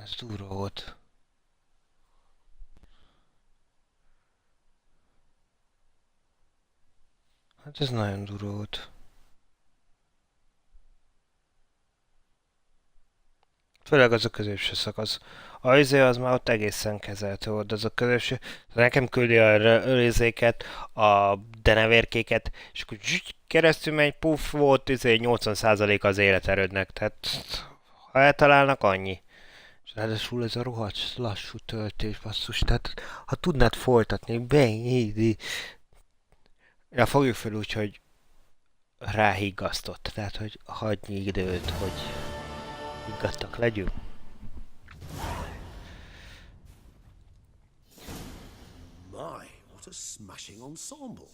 Ez durva volt. Hát ez nagyon durva volt. Főleg az a középső szakasz. Az már ott egészen kezelhető volt, az a középső. Nekem küldi a részéket, a denevérkéket, és akkor keresztül megy, puff, volt 80% az életerődnek, tehát ha eltalálnak, annyi. És ráadásul ez a rohadt lassú töltés, basszus, tehát ha tudnád folytatni, ja, fogjuk fel úgy, hogy ráhiggasztott, tehát hogy hagyni időt, hogy higgadtak legyünk. My, what a smashing ensemble.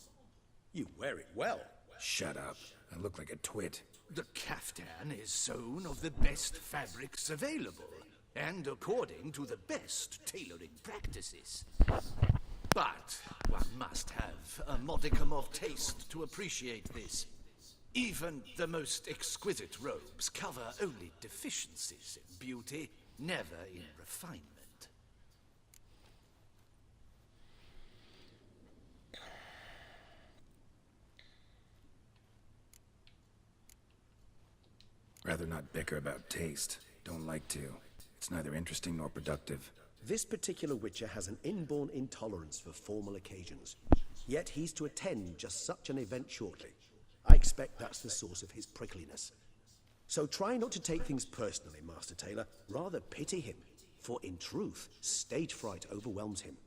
You wear it well. Shut up. I look like a twit. The caftan is sewn of the best fabrics available, and according to the best tailoring practices. But one must have a modicum of taste to appreciate this. Even the most exquisite robes cover only deficiencies in beauty, never in refinement. Rather not bicker about taste. Don't like to. It's neither interesting nor productive. This particular Witcher has an inborn intolerance for formal occasions. Yet he's to attend just such an event shortly. I expect that's the source of his prickliness. So try not to take things personally, Master Taylor. Rather pity him. For in truth, stage fright overwhelms him.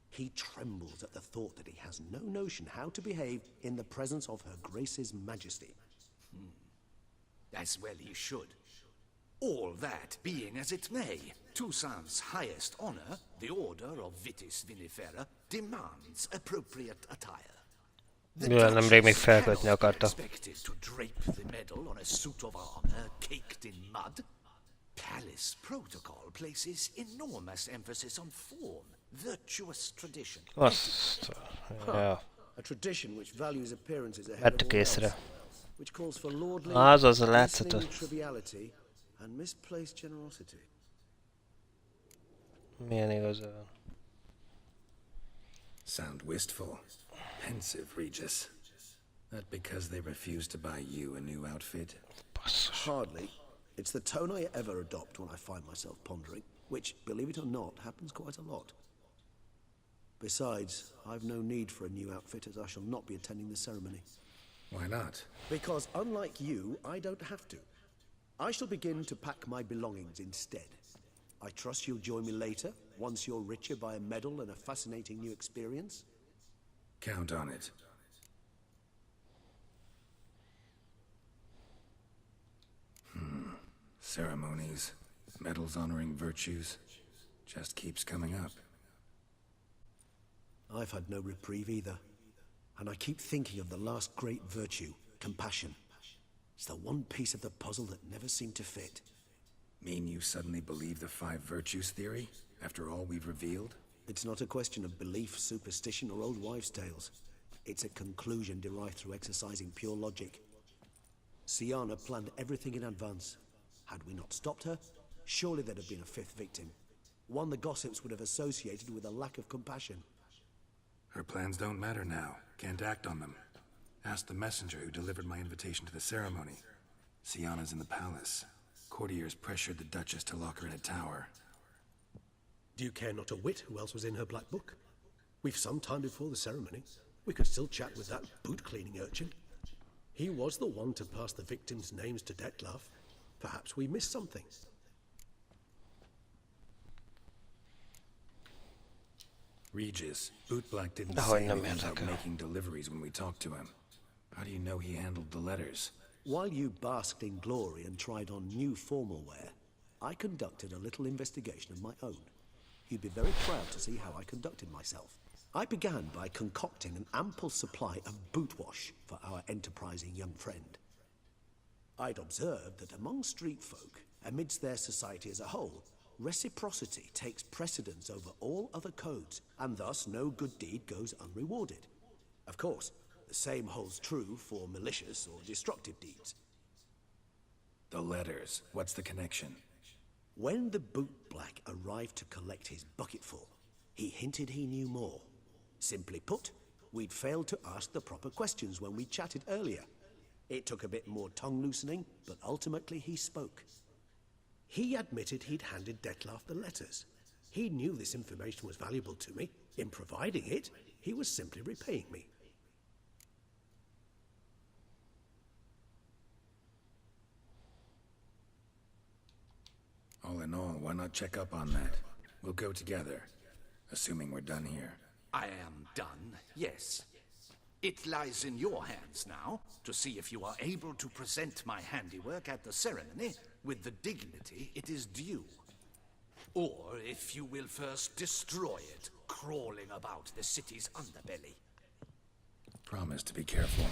He trembles at the thought that he has no notion how to behave in the presence of Her Grace's Majesty. As well he should. All that being as it may, Toussaint's highest honor, the Order of Vitis Vinifera, demands appropriate attire. Mivel nemrég még felkötni akarta. Expected to drape the medal on a suit of armor caked in mud. Palace protocol places enormous emphasis on form, virtuous tradition. Azt... Ja. A tradition which values appearances ahead of Vettük all észre. else, which calls for lordly, Az a látszatos. glistening triviality and misplaced generosity. Milyen igaza van. Sound wistful. Pensive, Regis. That because they refuse to buy you a new outfit? Basszus. Hardly. It's the tone I ever adopt when I find myself pondering, which, believe it or not, happens quite a lot. Besides, I've no need for a new outfit as I shall not be attending the ceremony. Why not? Because unlike you, I don't have to. I shall begin to pack my belongings instead. I trust you'll join me later, once you're richer by a medal and a fascinating new experience. Count on it. Ceremonies, medals honoring virtues, just keeps coming up. I've had no reprieve either. And I keep thinking of the last great virtue, compassion. It's the one piece of the puzzle that never seemed to fit. Mean you suddenly believe the 5 virtues theory, after all we've revealed? It's not a question of belief, superstition, or old wives' tales. It's a conclusion derived through exercising pure logic. Siana planned everything in advance. Had we not stopped her, surely there'd have been a 5th victim. One the gossips would have associated with a lack of compassion. Her plans don't matter now. Can't act on them. Ask the messenger who delivered my invitation to the ceremony. Siana's in the palace. Courtiers pressured the Duchess to lock her in a tower. Do you care not a whit who else was in her black book? We've some time before the ceremony. We could still chat with that boot-cleaning urchin. He was the one to pass the victims' names to Dettlaff. Perhaps we missed something. Regis, Bootblack didn't Oh, say no, anything man, about okay. making deliveries when we talked to him. How do you know he handled the letters? While you basked in glory and tried on new formal wear, I conducted a little investigation of my own. You'd be very proud to see how I conducted myself. I began by concocting an ample supply of boot wash for our enterprising young friend. I'd observed that among street folk, amidst their society as a whole, reciprocity takes precedence over all other codes, and thus no good deed goes unrewarded. Of course, the same holds true for malicious or destructive deeds. The letters. What's the connection? When the bootblack arrived to collect his bucketful, he hinted he knew more. Simply put, we'd failed to ask the proper questions when we chatted earlier. It took a bit more tongue loosening, but ultimately he spoke. He admitted he'd handed Dettlaff the letters. He knew this information was valuable to me. In providing it, he was simply repaying me. All in all, why not check up on that? We'll go together, assuming we're done here. I am done, yes. It lies in your hands now to see if you are able to present my handiwork at the ceremony with the dignity it is due. Or if you will first destroy it, crawling about the city's underbelly. Promise to be careful.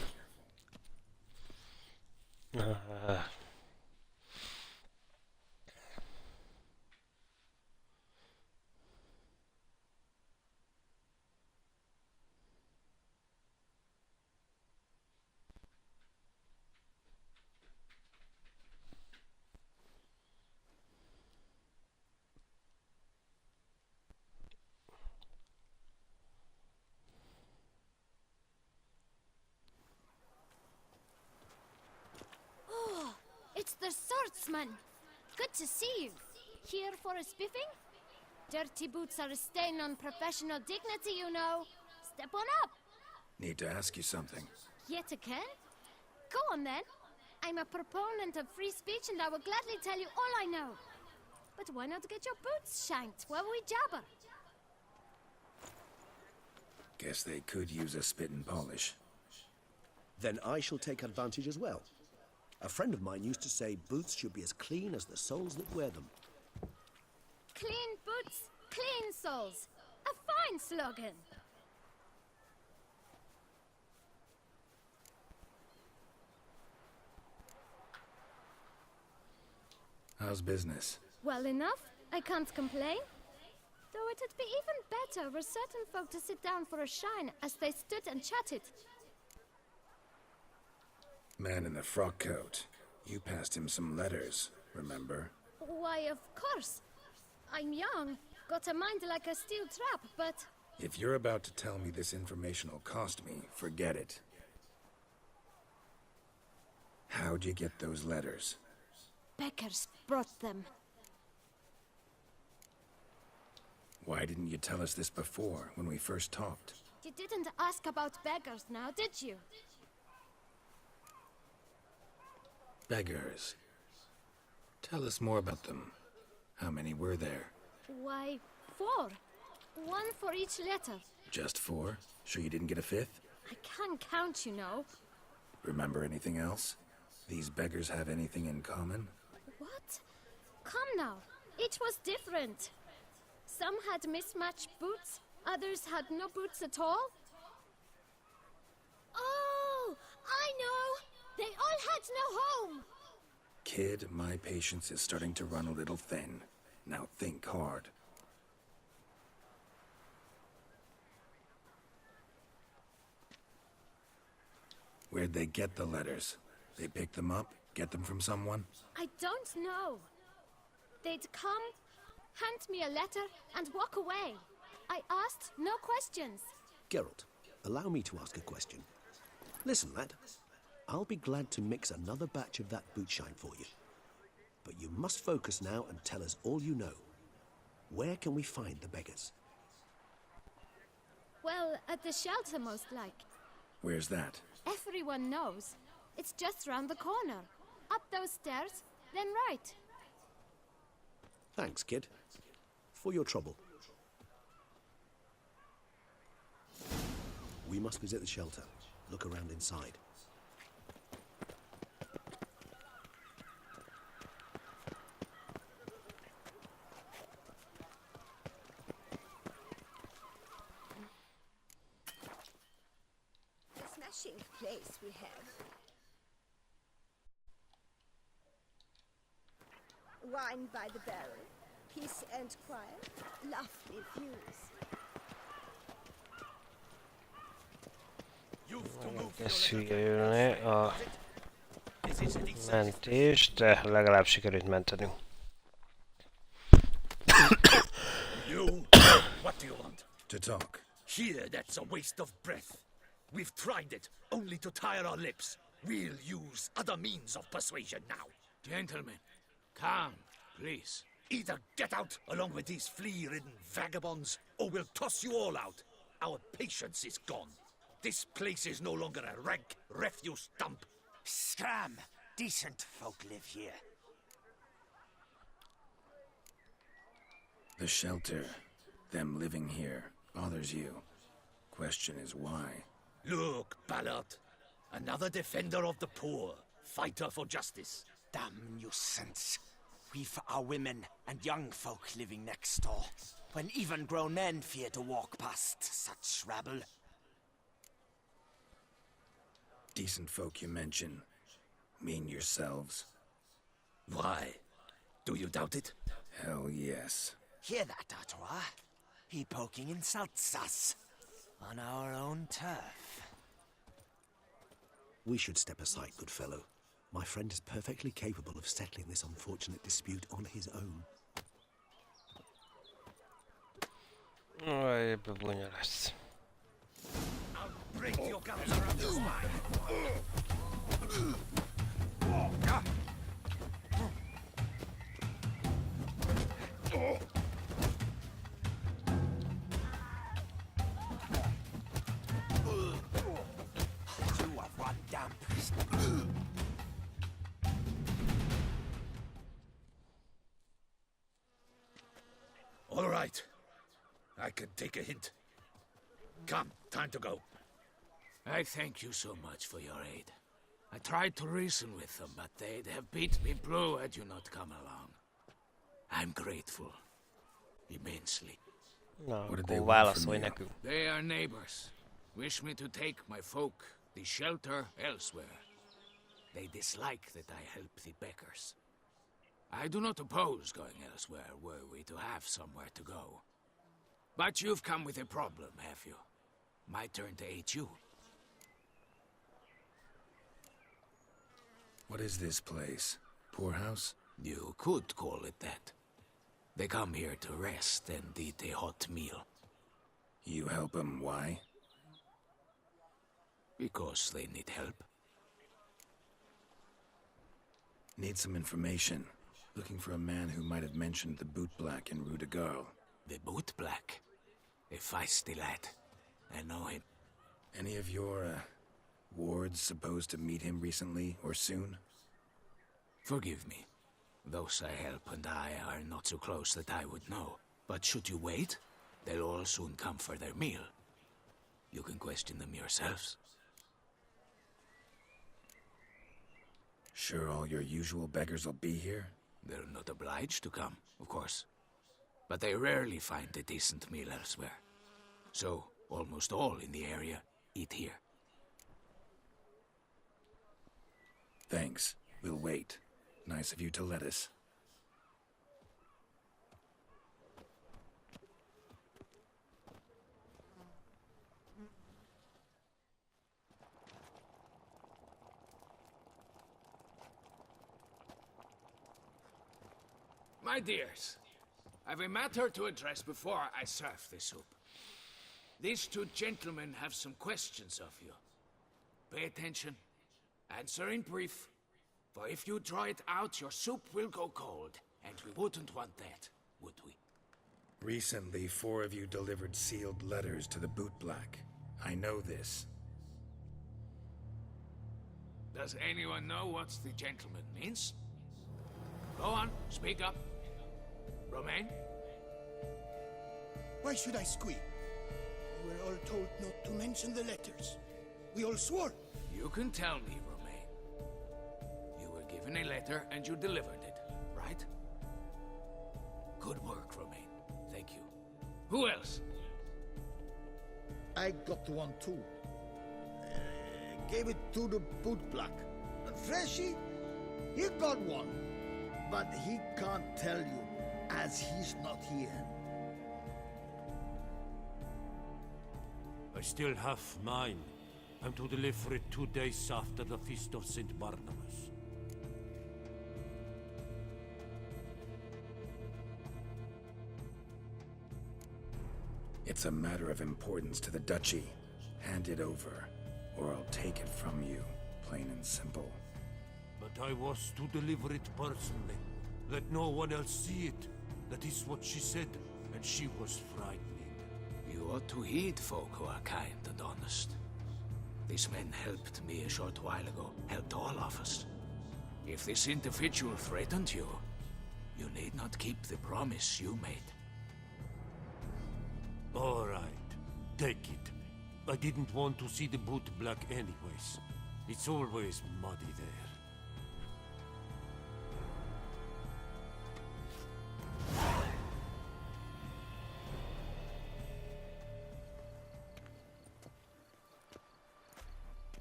It's the swordsman! Good to see you. Here for a spiffing? Dirty boots are a stain on professional dignity, you know. Step on up. Need to ask you something. Yet again? Go on then. I'm a proponent of free speech and I will gladly tell you all I know. But why not get your boots shanked while we jabber? Guess they could use a spit and polish. Then I shall take advantage as well. A friend of mine used to say boots should be as clean as the soles that wear them. Clean boots, clean soles. A fine slogan. How's business? Well enough. I can't complain. Though it'd be even better were certain folk to sit down for a shine as they stood and chatted. Man in the frock coat. You passed him some letters, remember? Why, of course. I'm young, got a mind like a steel trap, but... If you're about to tell me this information will cost me, forget it. How'd you get those letters? Beggars brought them. Why didn't you tell us this before, when we first talked? You didn't ask about beggars now, did you? Beggars. Tell us more about them. How many were there? Why, 4. 1 for each letter. Just 4? Sure you didn't get a 5th? I can't count, you know. Remember anything else? These beggars have anything in common? What? Come now. Each was different. Some had mismatched boots, others had no boots at all. Oh, I know! They all had no home! Kid, my patience is starting to run a little thin. Now think hard. Where'd they get the letters? They picked them up? Get them from someone? I don't know. They'd come, hand me a letter, and walk away. I asked no questions. Geralt, allow me to ask a question. Listen, lad. I'll be glad to mix another batch of that boot shine for you. But you must focus now and tell us all you know. Where can we find the beggars? Well, at the shelter most like. Where's that? Everyone knows. It's just round the corner. Up those stairs, then right. Thanks, kid. For your trouble. We must visit the shelter. Look around inside. A smashing place we have. Wine by the barrel, peace and quiet, lovely views. Kezd hülyeülni a mentés, de legalább sikerült mentenünk. You? What do you want? To talk. Here, that's a waste of breath. We've tried it, only to tire our lips. We'll use other means of persuasion now. Gentlemen, calm, please. Either get out along with these flea-ridden vagabonds, or we'll toss you all out. Our patience is gone. This place is no longer a rank refuse dump. Scram! Decent folk live here. The shelter, them living here, bothers you. Question is why? Look, Ballard. Another defender of the poor. Fighter for justice. Damn nuisance. We've our women and young folk living next door, when even grown men fear to walk past such rabble. Decent folk you mention. Mean yourselves? Why? Do you doubt it? Hell yes. Hear that, Artois? He poking insults us. On our own turf. We should step aside, good fellow. My friend is perfectly capable of settling this unfortunate dispute on his own. Oj, bubunio lesz. I'll break your gums around your spine. You have one damp. All right. I can take a hint. Come, time to go. I thank you so much for your aid. I tried to reason with them, but they'd have beat me blue had you not come along. I'm grateful. Immensely. Na, What did they akkor want from válaszolj you? nekünk. They are neighbors. Wish me to take my folk, the shelter, elsewhere. They dislike that I help the beggars. I do not oppose going elsewhere, were we to have somewhere to go. But you've come with a problem, have you? My turn to aid you. What is this place? Poorhouse? You could call it that. They come here to rest and eat a hot meal. You help them, why? Because they need help. Need some information. Looking for a man who might have mentioned the boot black in Rue de Garl. The boot black. A feisty lad. I know him. Any of your, wards supposed to meet him recently or soon? Forgive me. Those I help and I are not so close that I would know. But should you wait, they'll all soon come for their meal. You can question them yourselves. Sure all your usual beggars will be here? They're not obliged to come, of course. But they rarely find a decent meal elsewhere. So, almost all in the area eat here. Thanks. We'll wait. Nice of you to let us. My dears, I've a matter to address before I serve the soup. These two gentlemen have some questions of you. Pay attention. Answer in brief. For if you draw it out, your soup will go cold. And we wouldn't want that, would we? Recently, 4 of you delivered sealed letters to the boot black. I know this. Does anyone know what the gentleman means? Go on, speak up. Romain? Why should I squeal? We were all told not to mention the letters. We all swore. You can tell me, Romain. You were given a letter and you delivered it, right? Good work, Romain. Thank you. Who else? I got one too. Gave it to the boot black. Freshy, he got one. But he can't tell you, as he's not here. I still have mine. I'm to deliver it 2 days after the Feast of St. Barnabas. It's a matter of importance to the duchy. Hand it over, or I'll take it from you, plain and simple. But I was to deliver it personally. Let no one else see it. That is what she said, and she was frightening. You ought to heed folk who are kind and honest. This man helped me a short while ago, helped all of us. If this individual threatened you, you need not keep the promise you made. All right, take it. I didn't want to see the boot black anyways. It's always muddy there.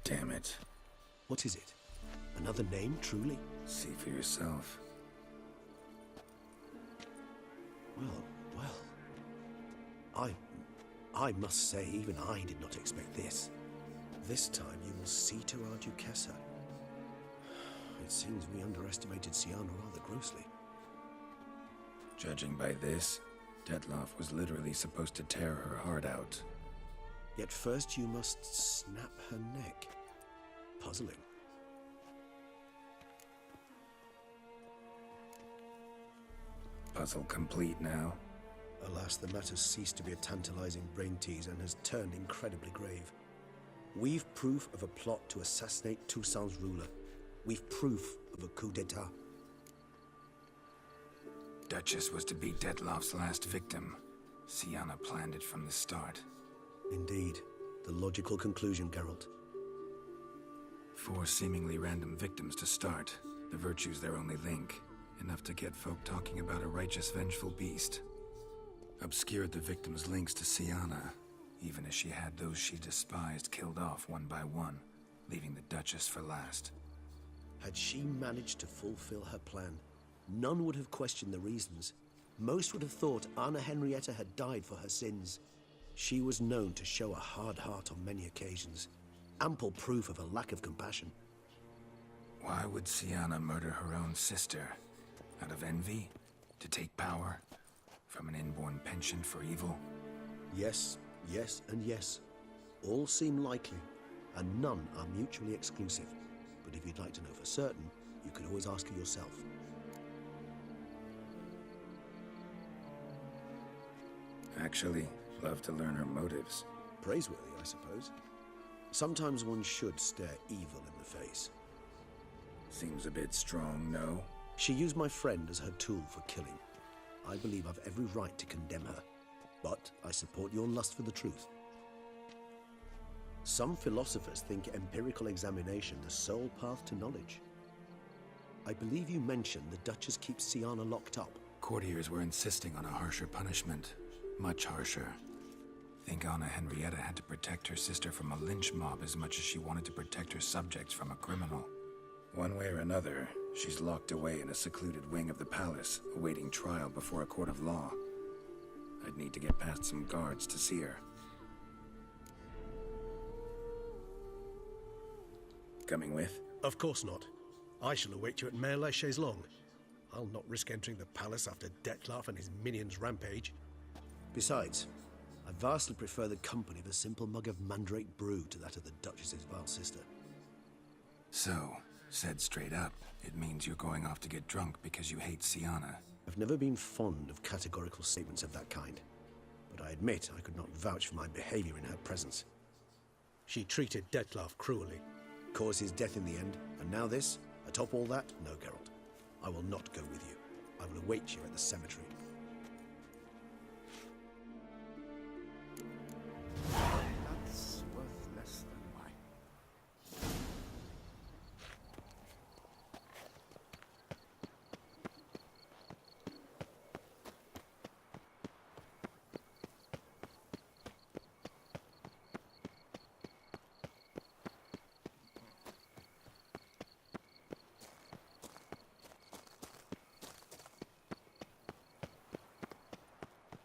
Damn it. What is it? Another name, truly? See for yourself. Well. I must say, even I did not expect this. This time you will see to our Duchessa. It seems we underestimated Siana rather grossly. Judging by this, Detloff was literally supposed to tear her heart out. Yet first you must snap her neck. Puzzling. Puzzle complete now. Alas, the matter's ceased to be a tantalizing brain tease and has turned incredibly grave. We've proof of a plot to assassinate Toussaint's ruler. We've proof of a coup d'etat. Duchess was to be Detloff's last victim. Siana planned it from the start. Indeed. The logical conclusion, Geralt. 4 seemingly random victims to start. The virtue's their only link. Enough to get folk talking about a righteous, vengeful beast. Obscured the victims' links to Siana, even as she had those she despised killed off one by one, leaving the Duchess for last. Had she managed to fulfill her plan, none would have questioned the reasons. Most would have thought Anna Henrietta had died for her sins. She was known to show a hard heart on many occasions. Ample proof of a lack of compassion. Why would Siana murder her own sister? Out of envy? To take power? From an inborn penchant for evil? Yes, yes, and yes. All seem likely, and none are mutually exclusive. But if you'd like to know for certain, you could always ask her yourself. Actually, love to learn her motives. Praiseworthy, I suppose. Sometimes one should stare evil in the face. Seems a bit strong, no? She used my friend as her tool for killing. I believe I've every right to condemn her, but I support your lust for the truth. Some philosophers think empirical examination the sole path to knowledge. I believe you mentioned the Duchess keeps Siana locked up. Courtiers were insisting on a harsher punishment. Much harsher. Think Anna Henrietta had to protect her sister from a lynch mob as much as she wanted to protect her subjects from a criminal. One way or another, she's locked away in a secluded wing of the palace, awaiting trial before a court of law. I'd need to get past some guards to see her. Coming with? Of course not. I shall await you at Mare la Chaise-Longue. I'll not risk entering the palace after Detloff and his minions rampage. Besides, I vastly prefer the company of a simple mug of mandrake brew to that of the Duchess's vile sister. So, said straight up, it means you're going off to get drunk because you hate Siana. I've never been fond of categorical statements of that kind, but I admit I could not vouch for my behavior in her presence. She treated Detloff cruelly, caused his death in the end, and now this? Atop all that? No, Geralt. I will not go with you. I will await you at the cemetery. That's worth less than mine.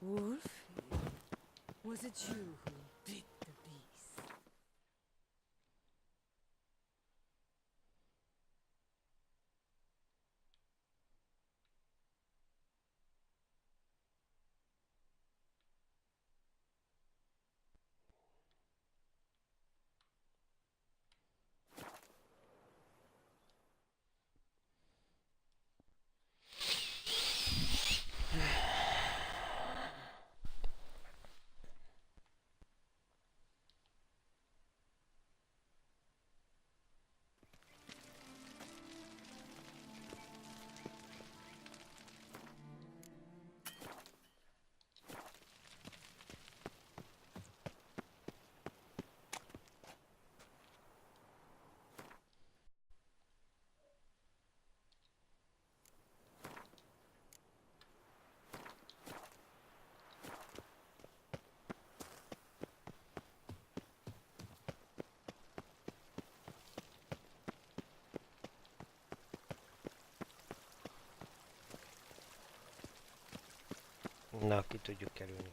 Wolfie, was it you who bit the beast? Na, ki tudjuk kerülni.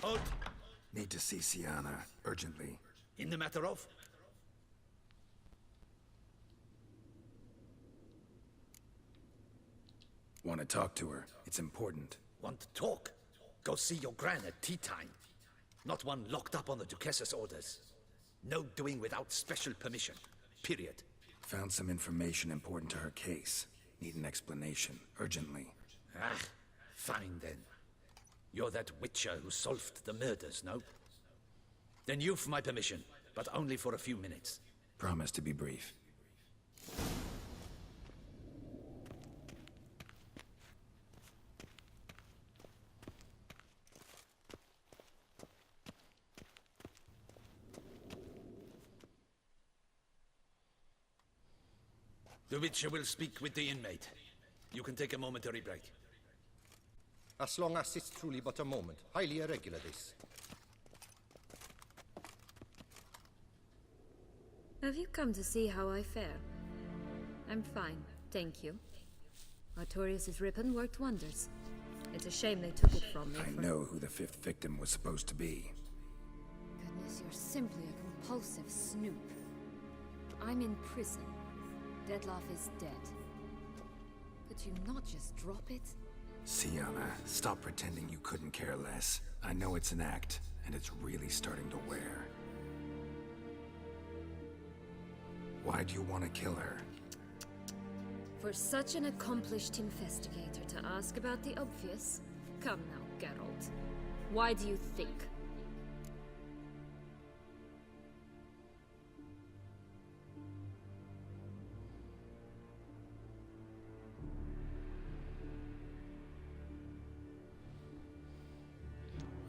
Halt! Need to see Siana, urgently. In the matter of? Want to talk to her. It's important. Want to talk? Go see your gran at tea time. Not one locked up on the Duchess's orders. No doing without special permission. Period. Found some information important to her case. Need an explanation, urgently. Ah, fine then. You're that witcher who solved the murders, no? Then you've my permission, but only for a few minutes. Promise to be brief. The witcher will speak with the inmate. You can take a momentary break. As long as it's truly but a moment. Highly irregular, this. Have you come to see how I fare? I'm fine, thank you. Artorius' ribbon worked wonders. It's a shame they took it from me. I know who the fifth victim was supposed to be. Goodness, you're simply a compulsive snoop. I'm in prison. Deadloff is dead. Could you not just drop it? Siana, stop pretending you couldn't care less. I know it's an act, and it's really starting to wear. Why do you want to kill her? For such an accomplished investigator to ask about the obvious? Come now, Geralt. Why do you think?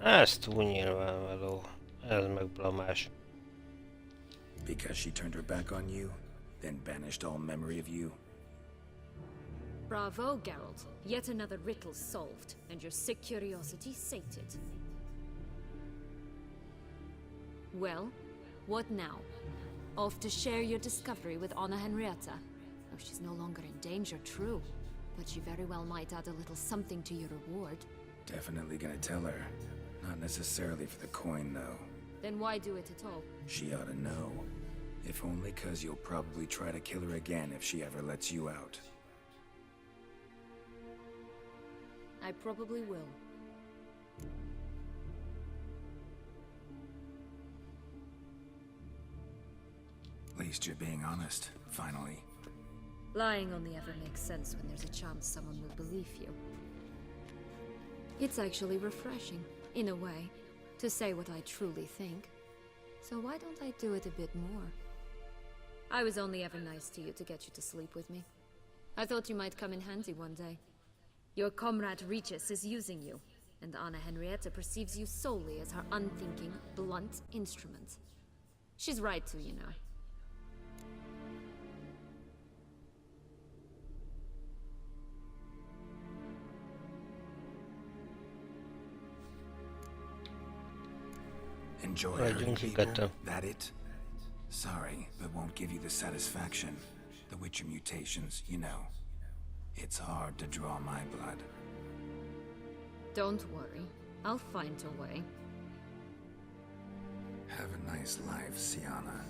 Ez túl nyilvánvaló. Ez meg blamás. Because she turned her back on you, then banished all memory of you? Bravo, Geralt. Yet another riddle solved, and your sick curiosity sated. Well, what now? Off to share your discovery with Anna Henrietta? Oh, she's no longer in danger, true. But she very well might add a little something to your reward. Definitely gonna tell her. Not necessarily for the coin, though. Then why do it at all? She ought to know. If only 'cause you'll probably try to kill her again if she ever lets you out. I probably will. At least you're being honest, finally. Lying only ever makes sense when there's a chance someone will believe you. It's actually refreshing, in a way, to say what I truly think. So why don't I do it a bit more? I was only ever nice to you to get you to sleep with me. I thought you might come in handy one day. Your comrade Regis is using you, and Anna Henrietta perceives you solely as her unthinking, blunt instrument. She's right to, you know. Enjoy Right, hurting you people? got them. That it? Sorry, but won't give you the satisfaction. The Witcher mutations, you know. It's hard to draw my blood. Don't worry. I'll find a way. Have a nice life, Siana.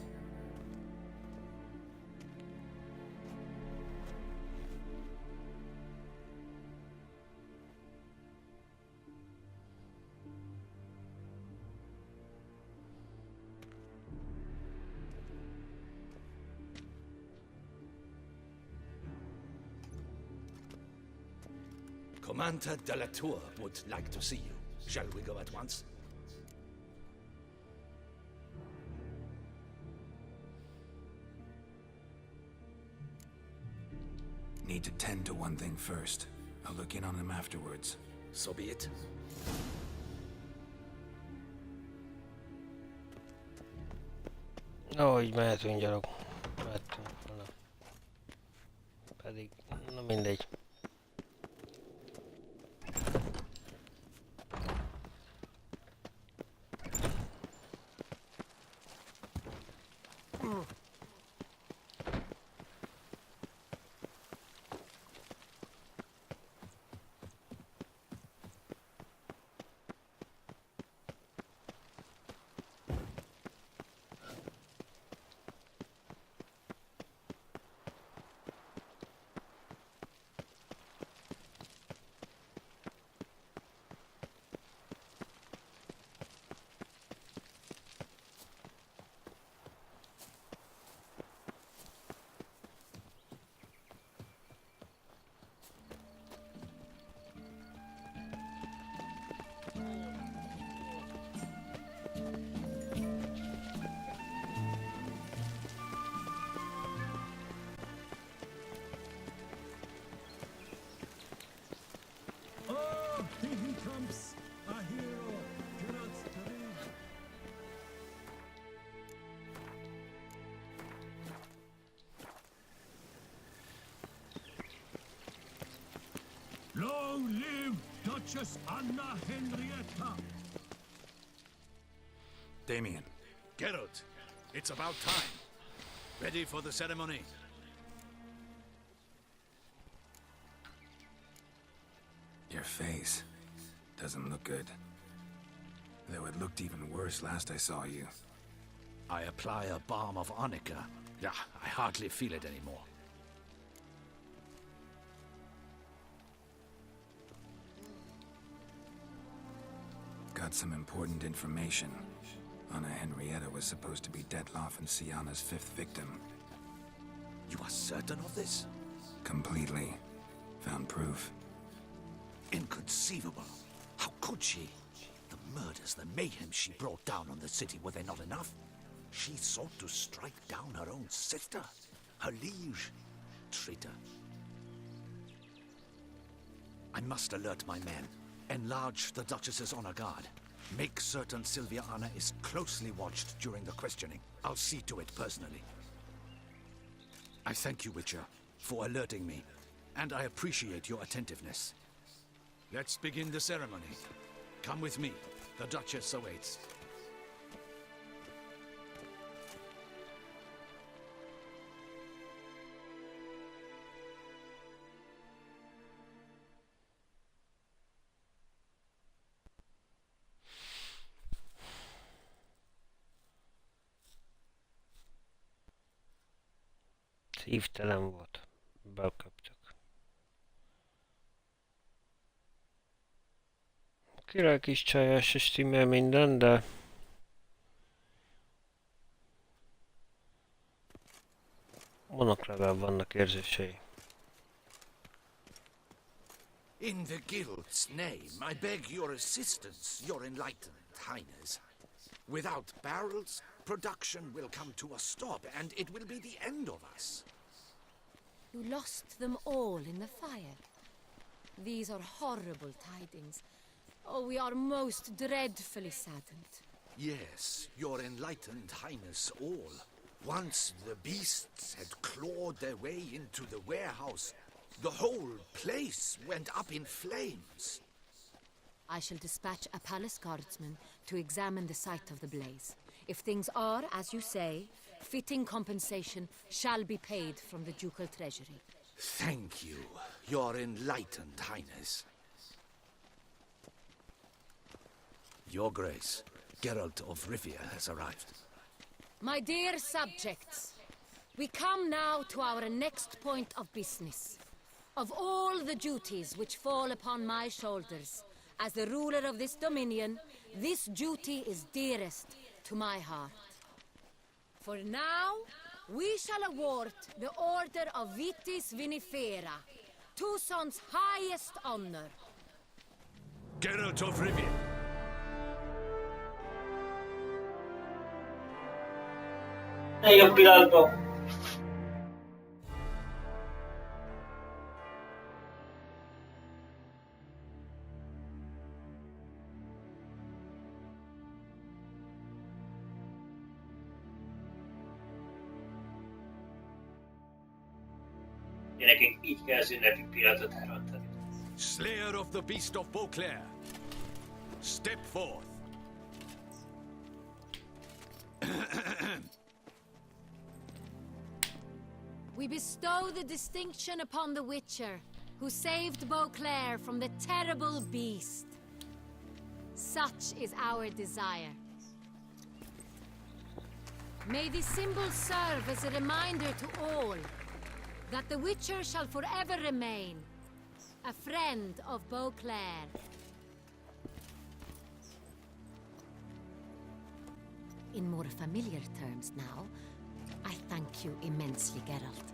Commander de la Tour would like to see you. Shall we go at once? Need to tend to one thing first. I'll look in on them afterwards. So be it. Ó, így mehetünk gyalog. Mehetünk volna. Pedig, na mindegy. Long live Duchess Anna Henrietta! Damien. Geralt, it's about time. Ready for the ceremony? Your face doesn't look good. Though it looked even worse last I saw you. I apply a balm of arnica. Yeah, I hardly feel it anymore. Got some important information. Anna Henrietta was supposed to be Detloff and Sienna's 5th victim. You are certain of this? Completely. Found proof. Inconceivable. How could she? The murders, the mayhem she brought down on the city, were they not enough? She sought to strike down her own sister, her liege. Traitor. I must alert my men. Enlarge the Duchess's honor guard. Make certain Sylvia Anna is closely watched during the questioning. I'll see to it personally. I thank you, Witcher, for alerting me, and I appreciate your attentiveness. Let's begin the ceremony. Come with me. The Duchess awaits. Szívtelen volt. Beköptük. Király kis csajás és stimmel minden, de... legalább vannak érzései. In the guild's name, I beg your assistance, your enlightened highness. Without barrels, production will come to a stop, and it will be the end of us. You lost them all in the fire. These are horrible tidings. Oh, we are most dreadfully saddened. Yes, your enlightened highness all. Once the beasts had clawed their way into the warehouse, the whole place went up in flames. I shall dispatch a palace guardsman to examine the site of the blaze. If things are, as you say, fitting compensation shall be paid from the ducal treasury. Thank you, your enlightened highness. Your Grace, Geralt of Rivia has arrived. My dear subjects, we come now to our next point of business. Of all the duties which fall upon my shoulders, as the ruler of this dominion, this duty is dearest to my heart. For now, we shall award the Order of Vitis Vinifera, Tuson's highest honor. Geralt of Rivia. Legjobb pillanatban. Nekünk így kell az ünnepi pillanatot elrontani. Slayer of the Beast of Beauclair, step forth. We bestow the distinction upon the Witcher, who saved Beauclair from the terrible beast. Such is our desire. May the symbol serve as a reminder to all that the Witcher shall forever remain a friend of Beauclair. In more familiar terms now, I thank you immensely, Geralt.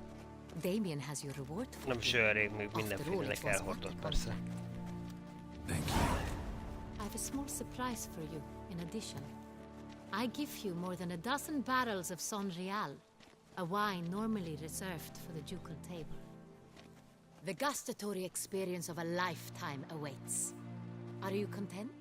Damien has your reward for Nem is olyan rég, még mindenfélenek elhordott persze. Thank you. I have a small surprise for you, in addition. I give you more than a dozen barrels of Sonrial, a wine normally reserved for the ducal table. The gustatory experience of a lifetime awaits. Are you content?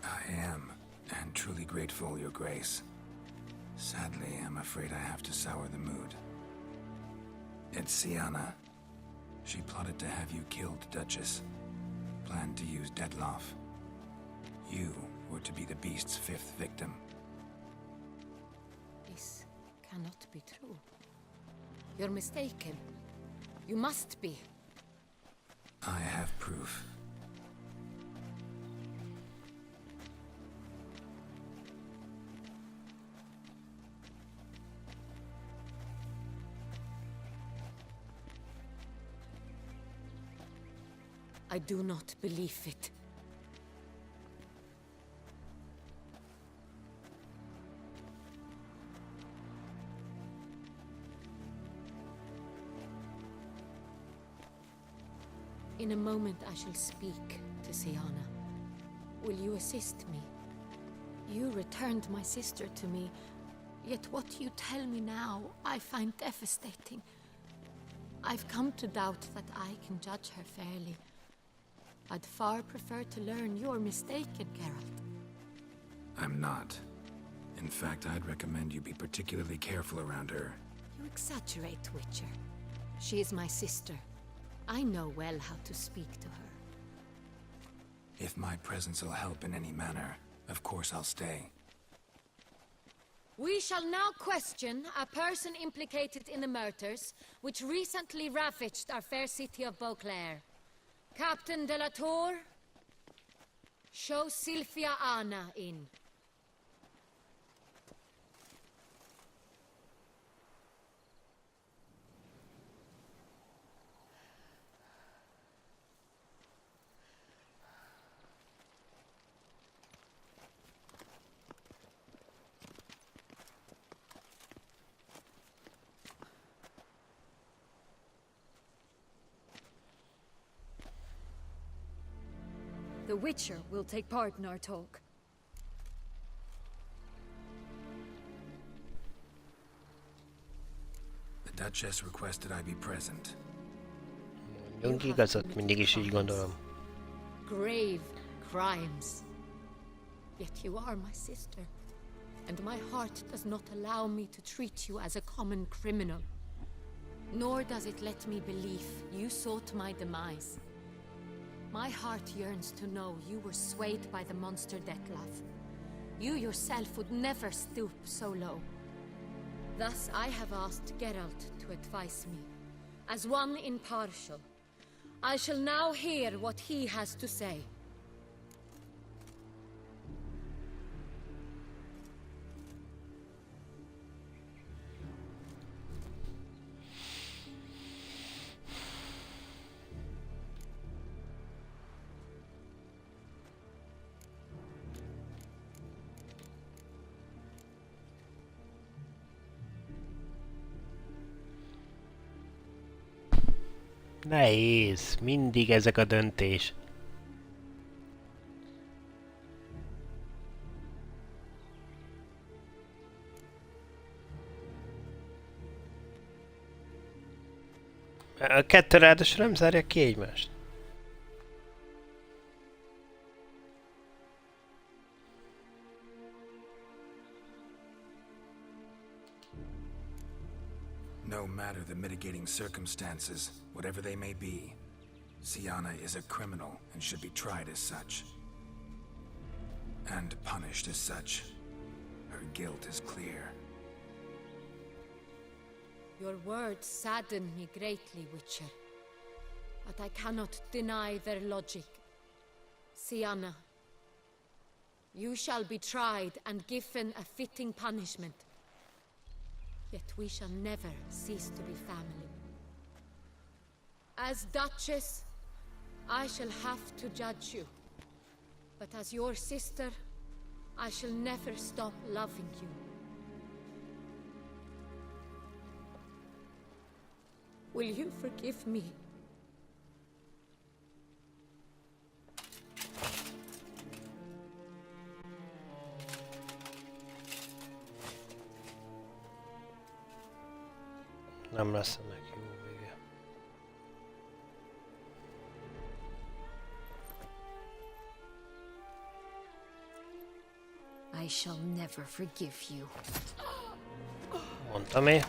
I am, and truly grateful, Your Grace. Sadly, I'm afraid I have to sour the mood. It's Sienna. She plotted to have you killed, Duchess. Planned to use Dettlaff. You were to be the beast's fifth victim. This cannot be true. You're mistaken. You must be. I have proof. I do not believe it. In a moment I shall speak to Sienna. Will you assist me? You returned my sister to me, yet what you tell me now I find devastating. I've come to doubt that I can judge her fairly. I'd far prefer to learn you're mistaken, Geralt. I'm not. In fact, I'd recommend you be particularly careful around her. You exaggerate, Witcher. She is my sister. I know well how to speak to her. If my presence will help in any manner, of course I'll stay. We shall now question a person implicated in the murders which recently ravaged our fair city of Beauclair. Captain de la Tour, show Sylvia Anna in. The Witcher will take part in our talk. The Duchess requested I be present. Mondjunk igazat, mindig is így gondolom. Grave crimes. Yet you are my sister, and my heart does not allow me to treat you as a common criminal. Nor does it let me believe you sought my demise. My heart yearns to know you were swayed by the monster Dettlaff. You yourself would never stoop so low. Thus I have asked Geralt to advise me, as one impartial. I shall now hear what he has to say. Nehéz, mindig ezek a döntés. A kettő ráadásul nem zárja ki egymást. No matter the mitigating circumstances, whatever they may be, Siana is a criminal and should be tried as such. And punished as such. Her guilt is clear. Your words sadden me greatly, Witcher. But I cannot deny their logic. Siana, you shall be tried and given a fitting punishment. Yet we shall never cease to be family. As Duchess, I shall have to judge you. But as your sister, I shall never stop loving you. Will you forgive me? Nem lesz ennek jó vége. I shall never forgive you. Mondtam én.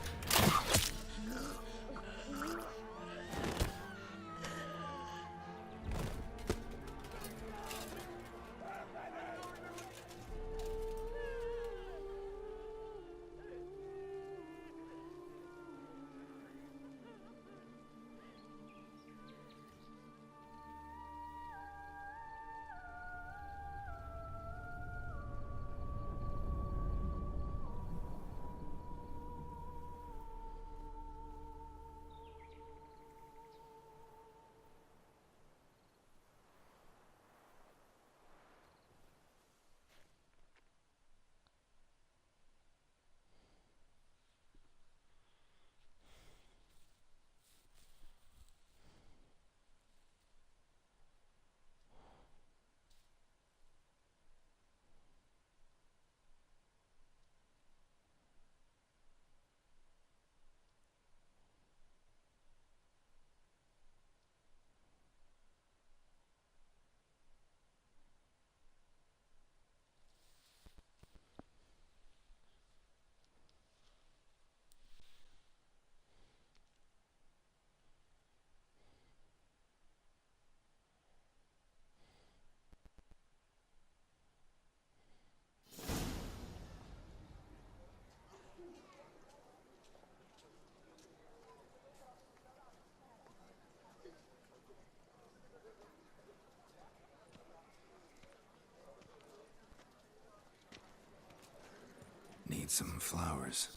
Need some flowers.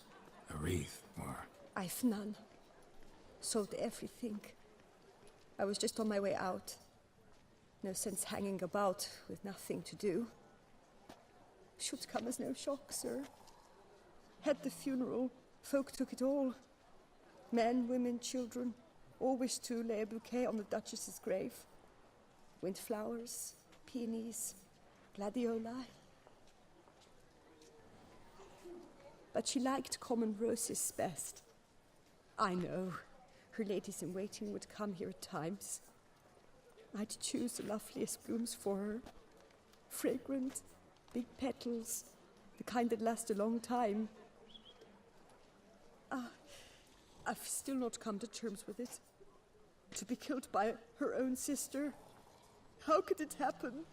A wreath, or... I've none. Sold everything. I was just on my way out. No sense hanging about with nothing to do. Should come as no shock, sir. Had the funeral. Folk took it all. Men, women, children. All wished to lay a bouquet on the Duchess's grave. Windflowers, peonies, gladioli. But she liked common roses best. I know. Her ladies-in-waiting would come here at times. I'd choose the loveliest blooms for her. Fragrant, big petals, the kind that last a long time. I've still not come to terms with it. To be killed by her own sister. How could it happen?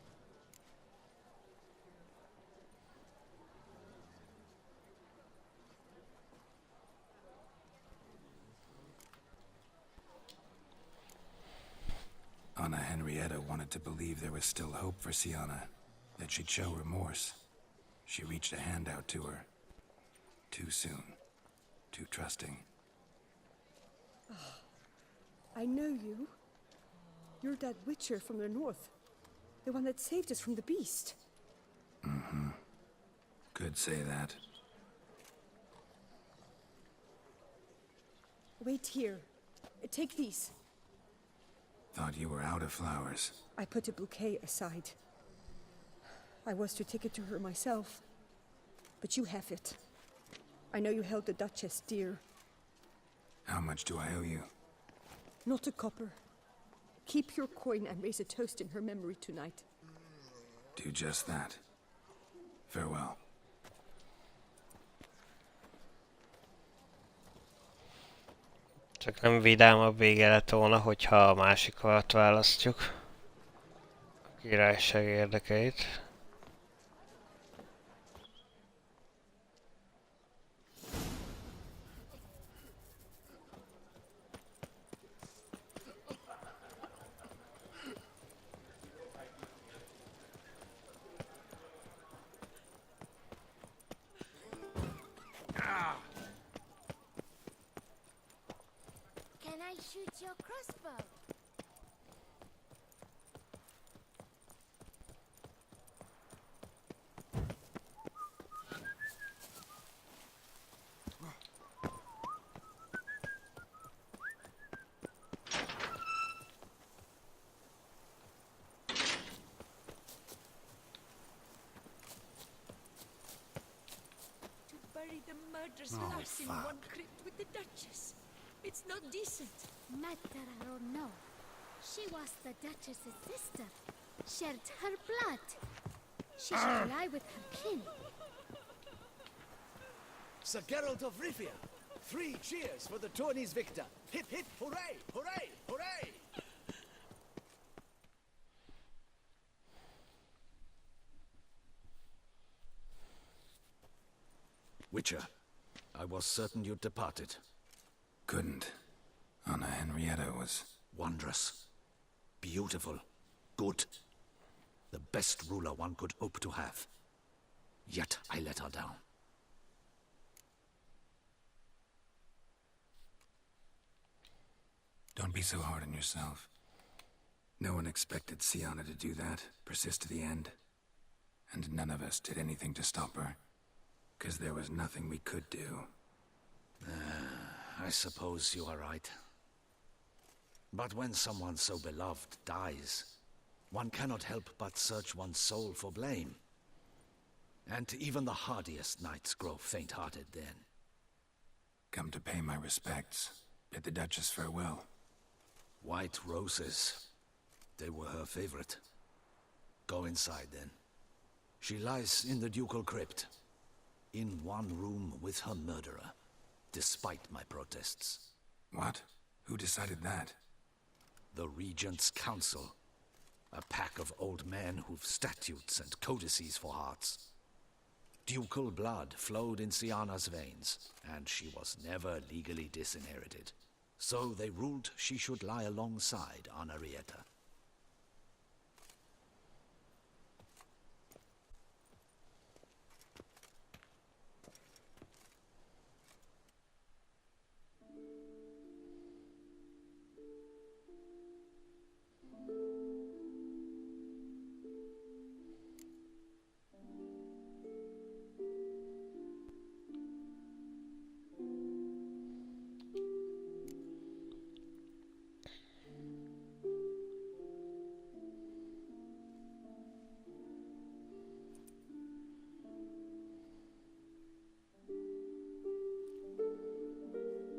Anna Henrietta wanted to believe there was still hope for Siana, that she'd show remorse. She reached a hand out to her. Too soon. Too trusting. I know you. You're that witcher from the north. The one that saved us from the beast. Mm-hmm. Could say that. Wait here. Take these. Thought you were out of flowers. I put a bouquet aside. I was to take it to her myself. But you have it. I know you held the Duchess dear. How much do I owe you? Not a copper. Keep your coin and raise a toast in her memory tonight. Do just that. Farewell. Csak nem vidámabb vége lett volna, hogyha a másikat választjuk. A királyság érdekeit. Can I shoot your crossbow? To bury the murderous Oh, lass in fuck. one crypt with the Duchess. It's not decent. Matter or no, she was the Duchess's sister. Shared her blood. She should lie with her kin. Sir Geralt of Rivia, 3 cheers for the tourney's victor. Hip hip hooray, hooray, hooray! Witcher, I was certain you'd departed. Couldn't. Anna Henrietta was... Wondrous. Beautiful. Good. The best ruler one could hope to have. Yet I let her down. Don't be so hard on yourself. No one expected Sienna to do that, persist to the end. And none of us did anything to stop her. 'Cause there was nothing we could do. I suppose you are right. But when someone so beloved dies, one cannot help but search one's soul for blame. And even the hardiest knights grow faint-hearted then. Come to pay my respects. Bid the Duchess farewell. White roses. They were her favorite. Go inside then. She lies in the ducal crypt. In one room with her murderer. Despite my protests. What? Who decided that? The Regent's Council. A pack of old men who've statutes and codices for hearts. Ducal blood flowed in Sienna's veins, and she was never legally disinherited. So they ruled she should lie alongside Henrietta.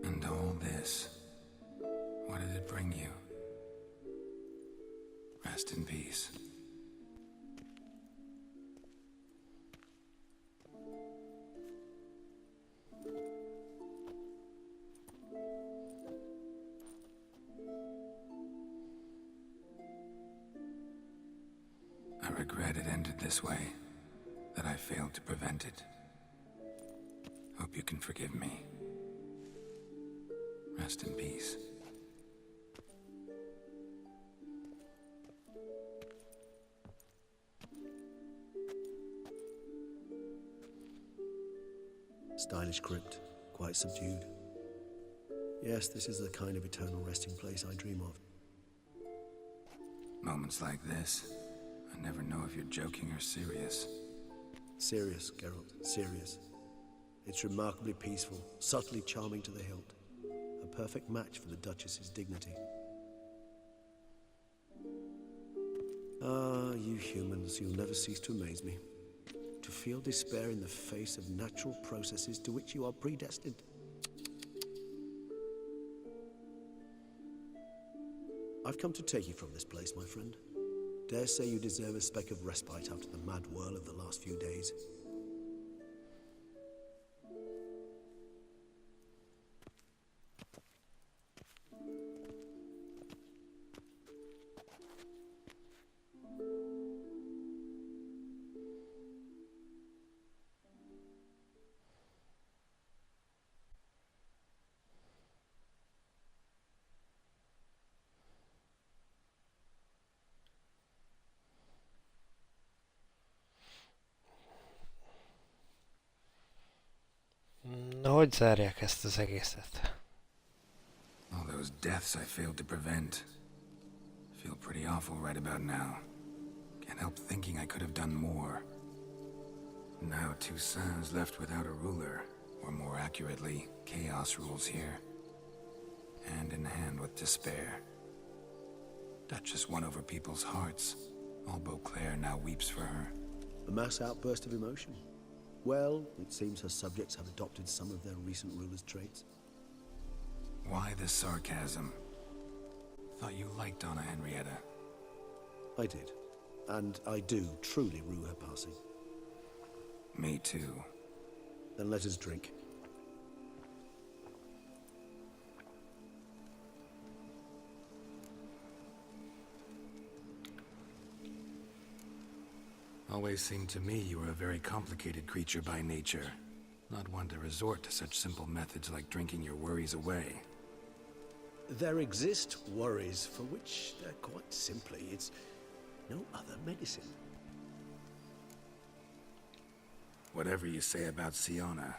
And all this, what did it bring you? Rest in peace. I regret it ended this way, that I failed to prevent it. Hope you can forgive me. Rest in peace. Stylish crypt, quite subdued. Yes, this is the kind of eternal resting place I dream of. Moments like this, I never know if you're joking or serious. Serious, Geralt, serious. It's remarkably peaceful, subtly charming to the hilt. A perfect match for the Duchess's dignity. Ah, you humans, you'll never cease to amaze me. To feel despair in the face of natural processes to which you are predestined. I've come to take you from this place, my friend. Dare say you deserve a speck of respite after the mad whirl of the last few days. Na, hogy zárják ezt az egészet? All those deaths I failed to prevent. Feel pretty awful right about now. Can't help thinking I could have done more. Now Toussaint's left without a ruler, or more accurately, chaos rules here. Hand in hand with despair. Duchess won over people's hearts. All Beauclair now weeps for her. A mass outburst of emotion. Well, it seems her subjects have adopted some of their recent ruler's traits. Why this sarcasm? Thought you liked Donna Henrietta. I did. And I do truly rue her passing. Me too. Then let us drink. Always seemed to me you were a very complicated creature by nature. Not one to resort to such simple methods like drinking your worries away. There exist worries for which, quite simply, it's no other medicine. Whatever you say about Siona,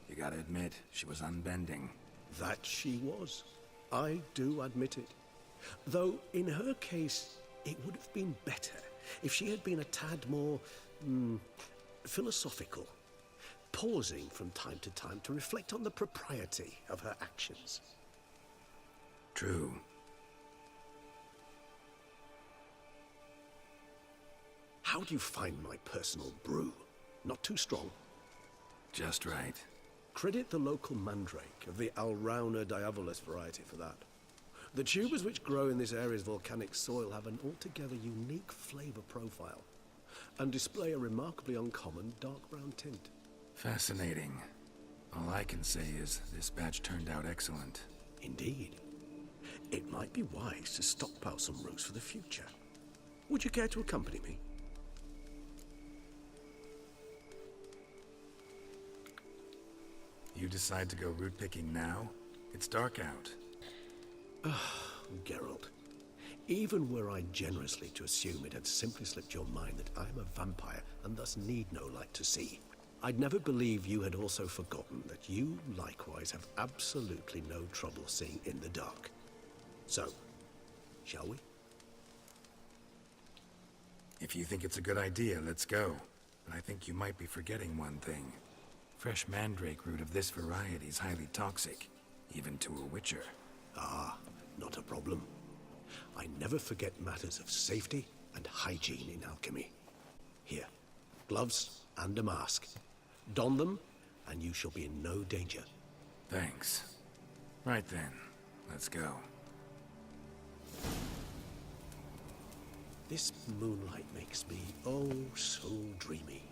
you gotta admit, she was unbending. That she was. I do admit it. Though, in her case, it would have been better if she had been a tad more, philosophical, pausing from time to time to reflect on the propriety of her actions. True. How do you find my personal brew? Not too strong? Just right. Credit the local mandrake of the Alrauna diabolus variety for that. The tubers which grow in this area's volcanic soil have an altogether unique flavor profile and display a remarkably uncommon dark brown tint. Fascinating. All I can say is this batch turned out excellent. Indeed. It might be wise to stockpile some roots for the future. Would you care to accompany me? You decide to go root picking now? It's dark out. Geralt, even were I generously to assume it had simply slipped your mind that I am a vampire and thus need no light to see, I'd never believe you had also forgotten that you likewise have absolutely no trouble seeing in the dark. So, shall we? If you think it's a good idea, let's go. But I think you might be forgetting one thing. Fresh mandrake root of this variety is highly toxic, even to a witcher. Ah, not a problem. I never forget matters of safety and hygiene in alchemy. Here, gloves and a mask. Don them, and you shall be in no danger. Thanks. Right then, let's go. This moonlight makes me, oh, so dreamy.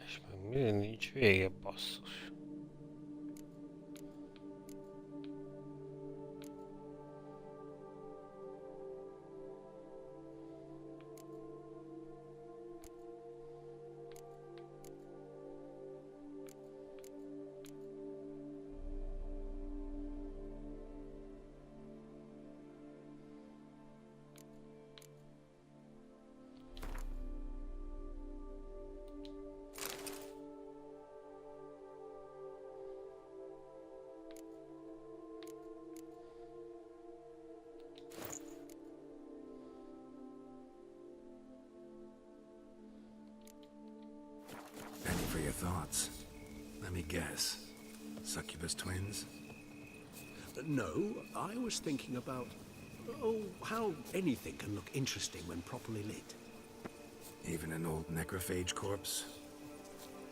És meg miért nincs vége, basszus? Any for your thoughts? Let me guess. Succubus twins? No, I was thinking about, how anything can look interesting when properly lit. Even an old necrophage corpse?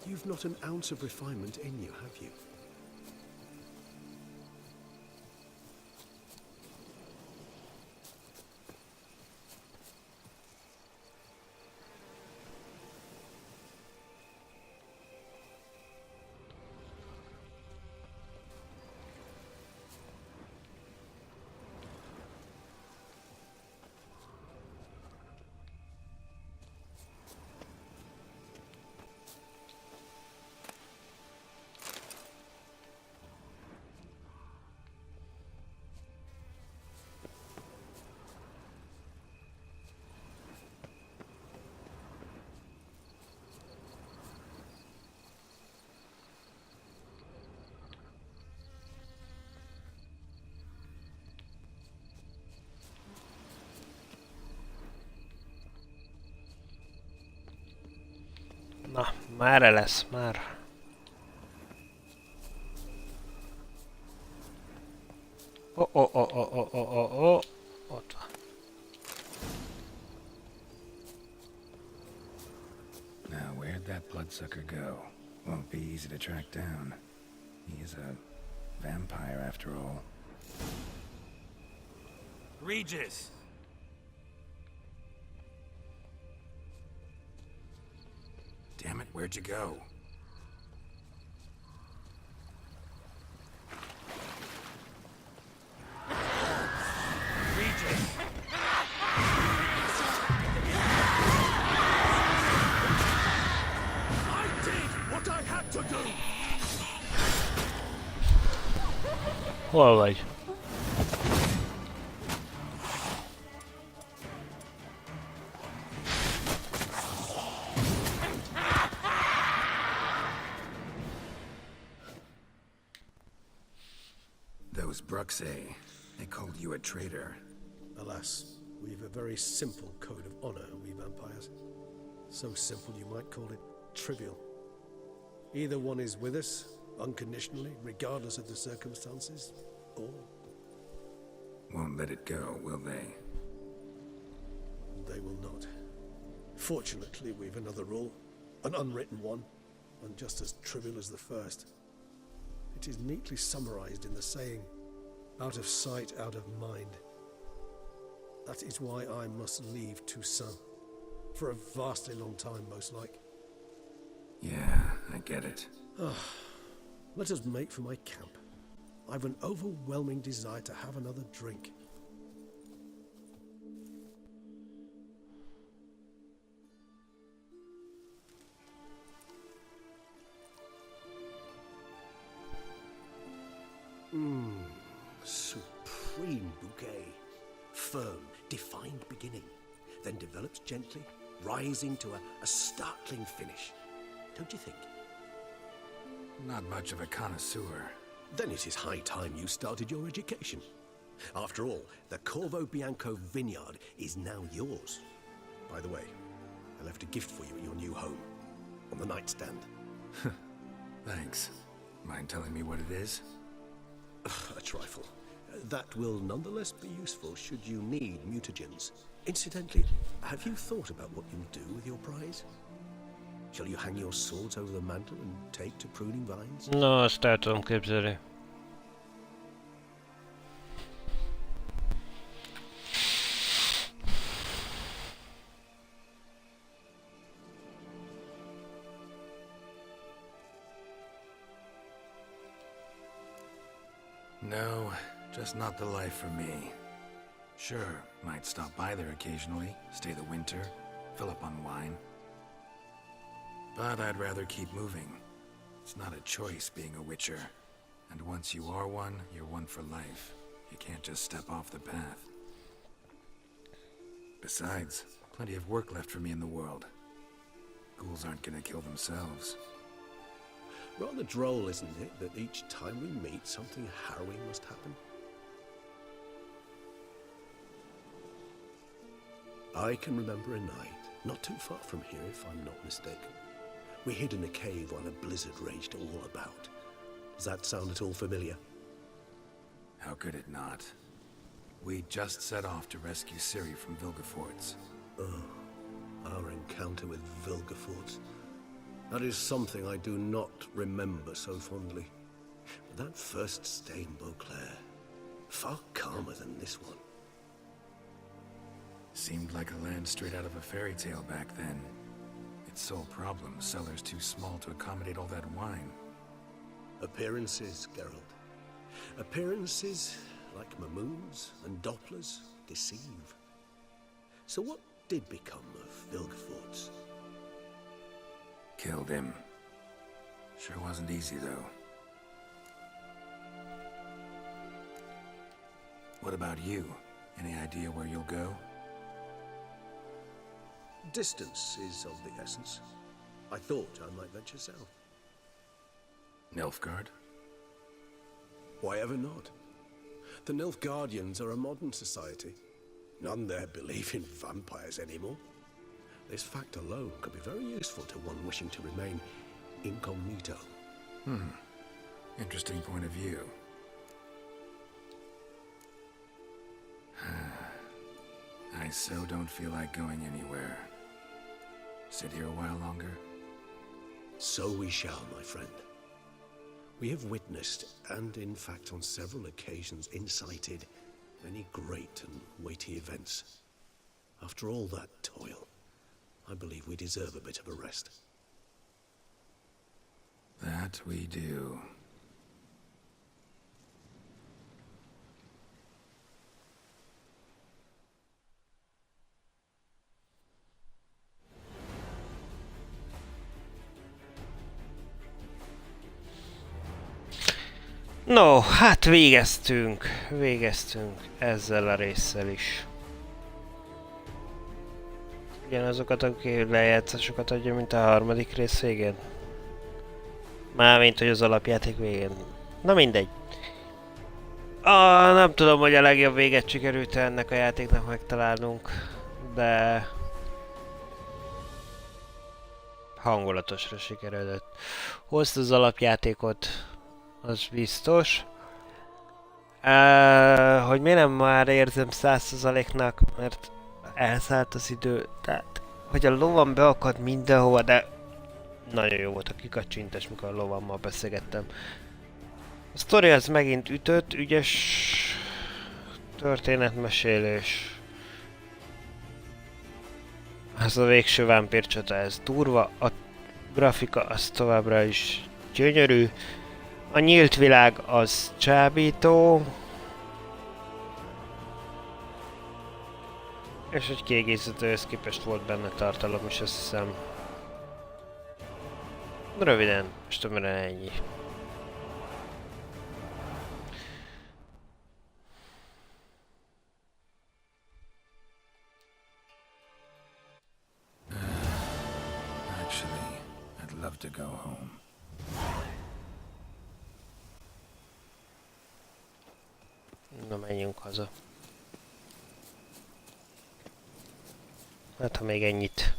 You've not an ounce of refinement in you, have you? Na, merre lesz, már. Ott van. Now, where'd that bloodsucker go? Won't be easy to track down. He is a vampire after all. Regis! Damn it, where'd you go? Regis! I did what I had to do! Hol vagy? Those Bruxay, they called you a traitor. Alas, we've a very simple code of honor, we vampires. So simple you might call it trivial. Either one is with us, unconditionally, regardless of the circumstances, or... Won't let it go, will they? They will not. Fortunately, we've another rule, an unwritten one, and just as trivial as the first. It is neatly summarized in the saying, out of sight, out of mind. That is why I must leave Toussaint. For a vastly long time, most like. Yeah, I get it. Let us make for my camp. I've an overwhelming desire to have another drink. Supreme bouquet. Firm, defined beginning. Then develops gently, rising to a startling finish. Don't you think? Not much of a connoisseur. Then it is high time you started your education. After all, the Corvo Bianco vineyard is now yours. By the way, I left a gift for you at your new home. On the nightstand. Thanks. Mind telling me what it is? A trifle. That will nonetheless be useful should you need mutagens. Incidentally, have you thought about what you'll do with your prize? Shall you hang your swords over the mantle and take to pruning vines? No, azt el tudom képzelni. No, just not the life for me. Sure, might stop by there occasionally, stay the winter, fill up on wine. But I'd rather keep moving. It's not a choice being a witcher. And once you are one, you're one for life. You can't just step off the path. Besides, plenty of work left for me in the world. Ghouls aren't gonna kill themselves. Rather droll, isn't it, that each time we meet, something harrowing must happen? I can remember a night, not too far from here if I'm not mistaken. We hid in a cave while a blizzard raged all about. Does that sound at all familiar? How could it not? We just set off to rescue Ciri from Vilgefortz. Oh, our encounter with Vilgefortz. That is something I do not remember so fondly. But that first stay in Beauclair, far calmer than this one. Seemed like a land straight out of a fairy tale back then. Its sole problem, cellars too small to accommodate all that wine. Appearances, Geralt. Appearances, like Mamoons and Dopplers, deceive. So what did become of Vilgefortz? Killed him. Sure wasn't easy, though. What about you? Any idea where you'll go? Distance is of the essence. I thought I might venture south. Nilfgaard? Why ever not? The Nilfgaardians are a modern society. None there believe in vampires anymore. This fact alone could be very useful to one wishing to remain incognito. Interesting point of view. I so don't feel like going anywhere. Sit here a while longer? So we shall, my friend. We have witnessed, and in fact on several occasions incited, many great and weighty events. After all that toil, I believe we deserve a bit of a rest. That we do. No, hát végeztünk ezzel a résszel is. Ugyanazokat a lejátszásokat adja, mint a harmadik rész végén. Mármint, hogy az alapjáték végén. Na mindegy. Nem tudom, hogy a legjobb véget sikerült ennek a játéknak megtalálnunk, de hangulatosra sikerült. Hozd az alapjátékot, az biztos. Hogy mi nem már érzem 100%-nak, mert elszállt az idő, tehát hogy a lovam beakad mindenhova, de nagyon jó volt a kikacsintás, mikor a lovammal beszélgettem. A sztori az megint ütött, ügyes történetmesélés. Ez a végső vámpírcsata, ez durva, a grafika az továbbra is gyönyörű. A nyílt világ az csábító. És egy kiegészítőhöz képest volt benne tartalom is, azt hiszem. Röviden, és tömören ennyi. Actually, I'd love to go home. Na, menjünk haza. Hát, ha még ennyit.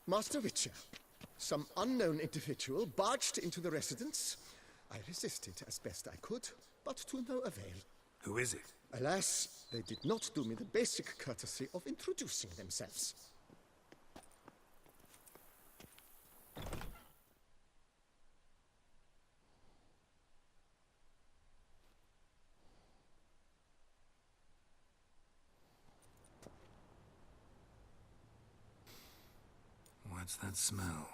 Master Witcher, some unknown individual barged into the residence. I resisted as best I could, but to no avail. Who is it? Alas, they did not do me the basic courtesy of introducing themselves. What's that smell?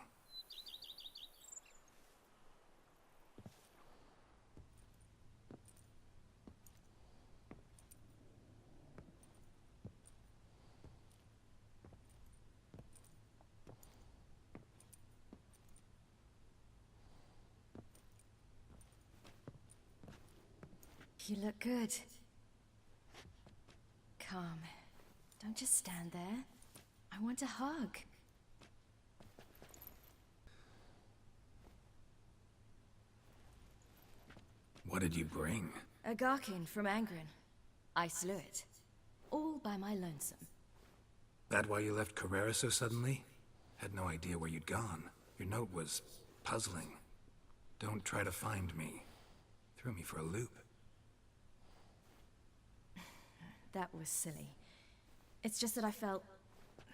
You look good. Calm. Don't just stand there. I want a hug. What did you bring? A Garkin from Angren. I slew it. All by my lonesome. That why you left Carrera so suddenly? Had no idea where you'd gone. Your note was puzzling. Don't try to find me. Threw me for a loop. That was silly. It's just that I felt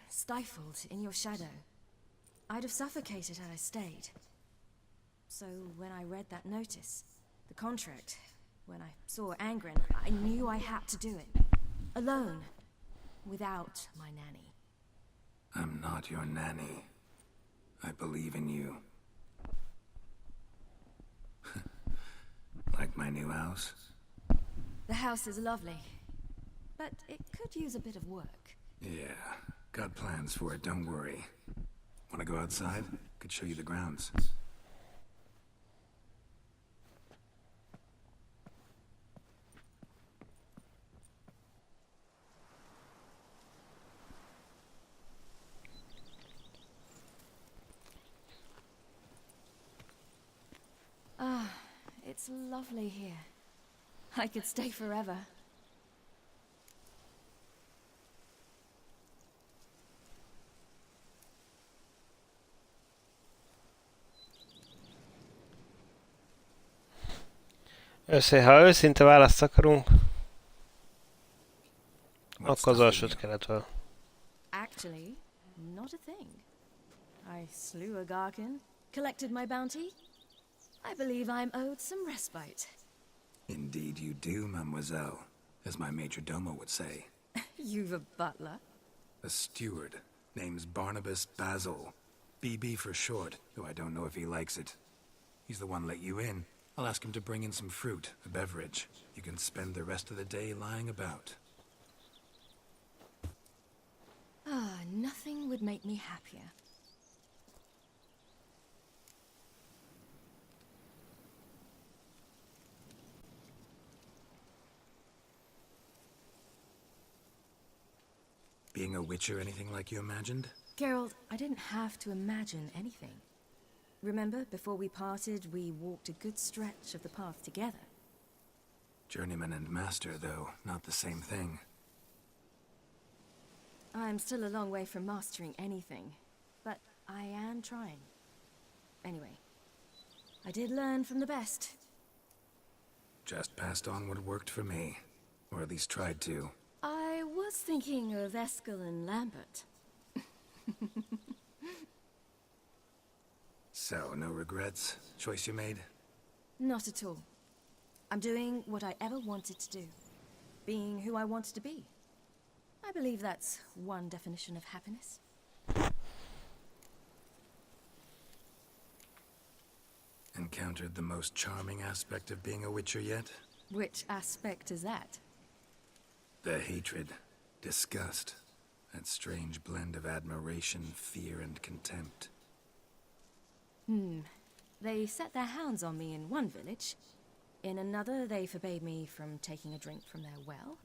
stifled in your shadow. I'd have suffocated had I stayed. So when I read that notice, the contract, when I saw Angren, I knew I had to do it. Alone. Without my nanny. I'm not your nanny. I believe in you. Like my new house? The house is lovely, but it could use a bit of work. Yeah, got plans for it, don't worry. Wanna go outside? Could show you the grounds. Ah, it's lovely here. I could stay forever. Ha őszinte választ akarunk, akkor az alsót kellett volna. Actually, not a thing. I slew a Garkin, collected my bounty. I believe I'm owed some respite. Indeed you do, mademoiselle. As my major domo would say. You've a butler? A steward. Name's Barnabas Basil. BB for short, though I don't know if he likes it. He's the one let you in. I'll ask him to bring in some fruit, a beverage. You can spend the rest of the day lying about. Ah, nothing would make me happier. Being a witcher anything like you imagined? Geralt, I didn't have to imagine anything. Remember, before we parted, we walked a good stretch of the path together. Journeyman and master, though, not the same thing. I'm still a long way from mastering anything, but I am trying. Anyway, I did learn from the best. Just passed on what worked for me. Or at least tried to. I was thinking of Eskel and Lambert. So, no regrets? Choice you made? Not at all. I'm doing what I ever wanted to do. Being who I wanted to be. I believe that's one definition of happiness. Encountered the most charming aspect of being a witcher yet? Which aspect is that? The hatred, disgust, that strange blend of admiration, fear, and contempt. They set their hounds on me in one village. In another, they forbade me from taking a drink from their well.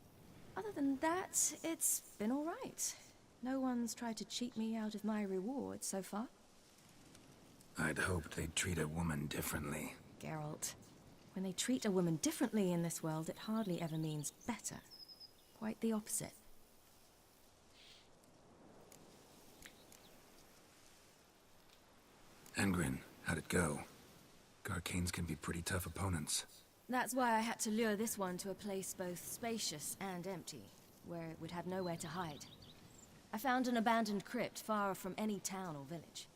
Other than that, it's been all right. No one's tried to cheat me out of my reward so far. I'd hoped they'd treat a woman differently. Geralt, when they treat a woman differently in this world, it hardly ever means better. Quite the opposite. Angren, how'd it go? Garcanes can be pretty tough opponents. That's why I had to lure this one to a place both spacious and empty, where it would have nowhere to hide. I found an abandoned crypt far from any town or village.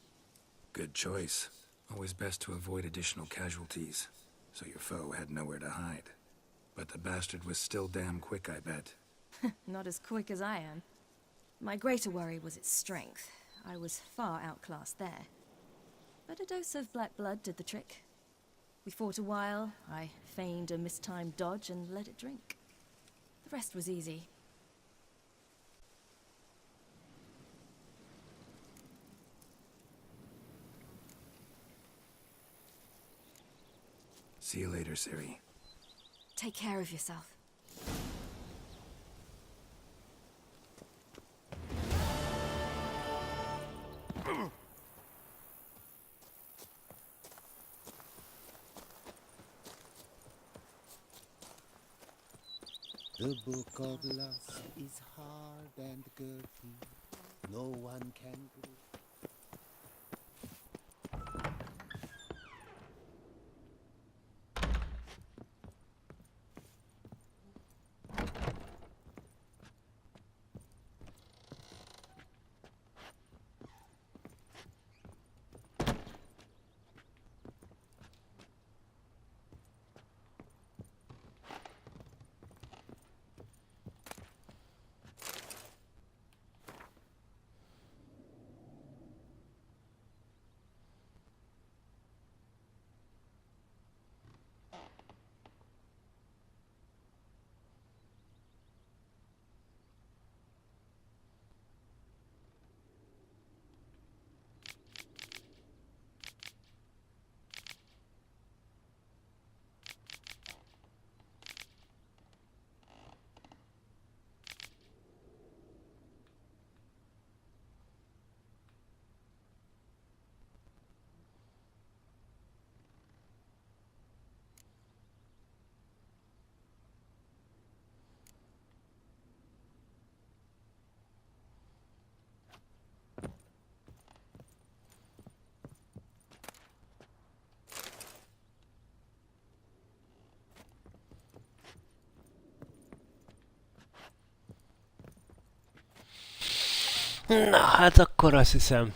Good choice. Always best to avoid additional casualties, so your foe had nowhere to hide. But the bastard was still damn quick, I bet. Not as quick as I am. My greater worry was its strength. I was far outclassed there. But a dose of black blood did the trick. We fought a while, I feigned a mistimed dodge and let it drink. The rest was easy. See you later, Ciri. Take care of yourself. The book of lust is hard and girthy. No one can go. Na, hát akkor azt hiszem.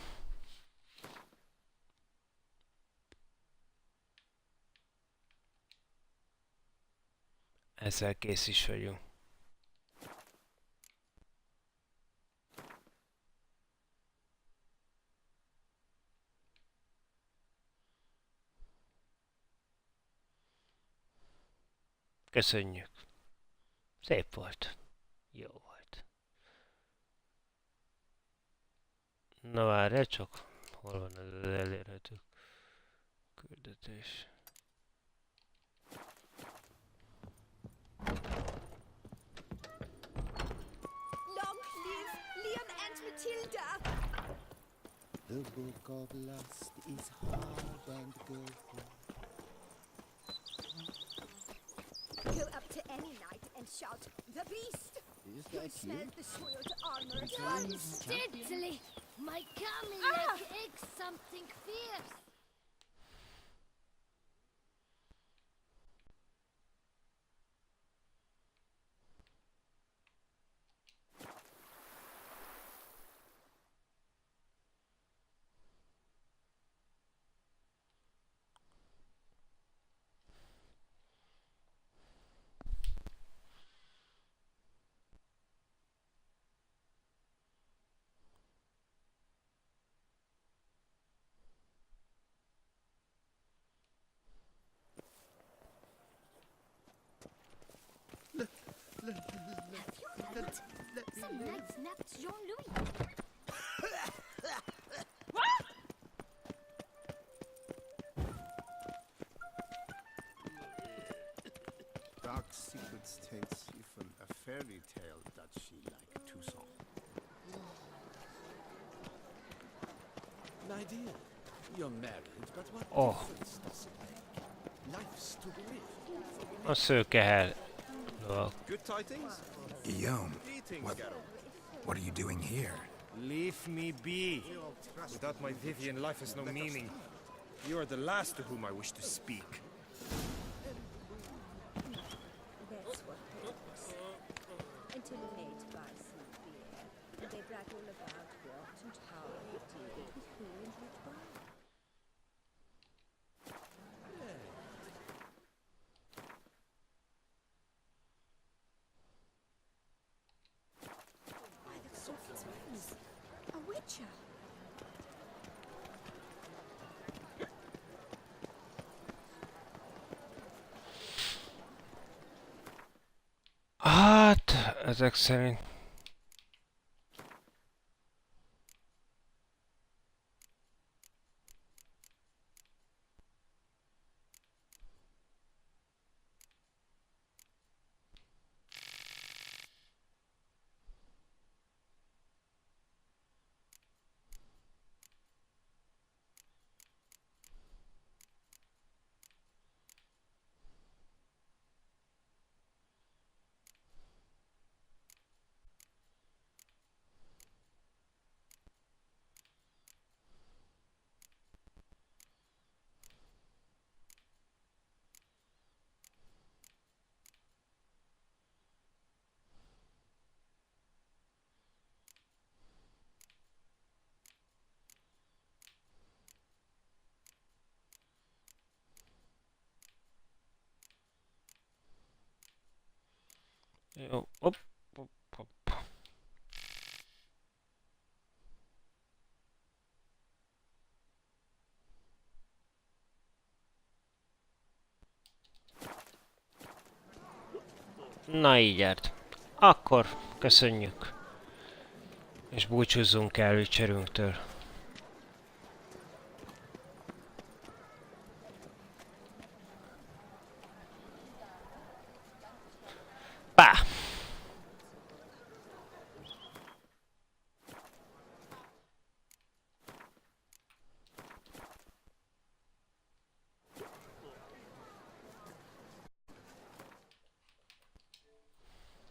Ezzel kész is vagyunk. Köszönjük. Szép volt. Jó volt. Na várj csak. Hol van ez az elérhető küldetés? Long live Leon and Matilda! The book of lust is hard and girthy. Go up to any knight and shout, "The beast!" Is You'll that smell you? the soiled armor at Don't once. steadily! My coming Ah! aches something fierce! Some knights napped Jean-Louis. Dark secrets taints even a fairy tale that she like Toussaint. My dear, you're married, but what Oh. difference does it make? Life's to be lived. A szőke Good tidings? Guillaume, Greetings, what, Geralt. what are you doing here? Leave me be. Without my Vivian, life has no meaning. You are the last to whom I wish to speak. That's what they was. Until made by some beer. And they brag all about what and how they did with who and what by. Why, that's Sophie's friends. A witcher. Hát, ezek szerint. Jó, hopp, hopp, hopp. Na így járt. Akkor köszönjük. És búcsúzzunk el Witcherünktől.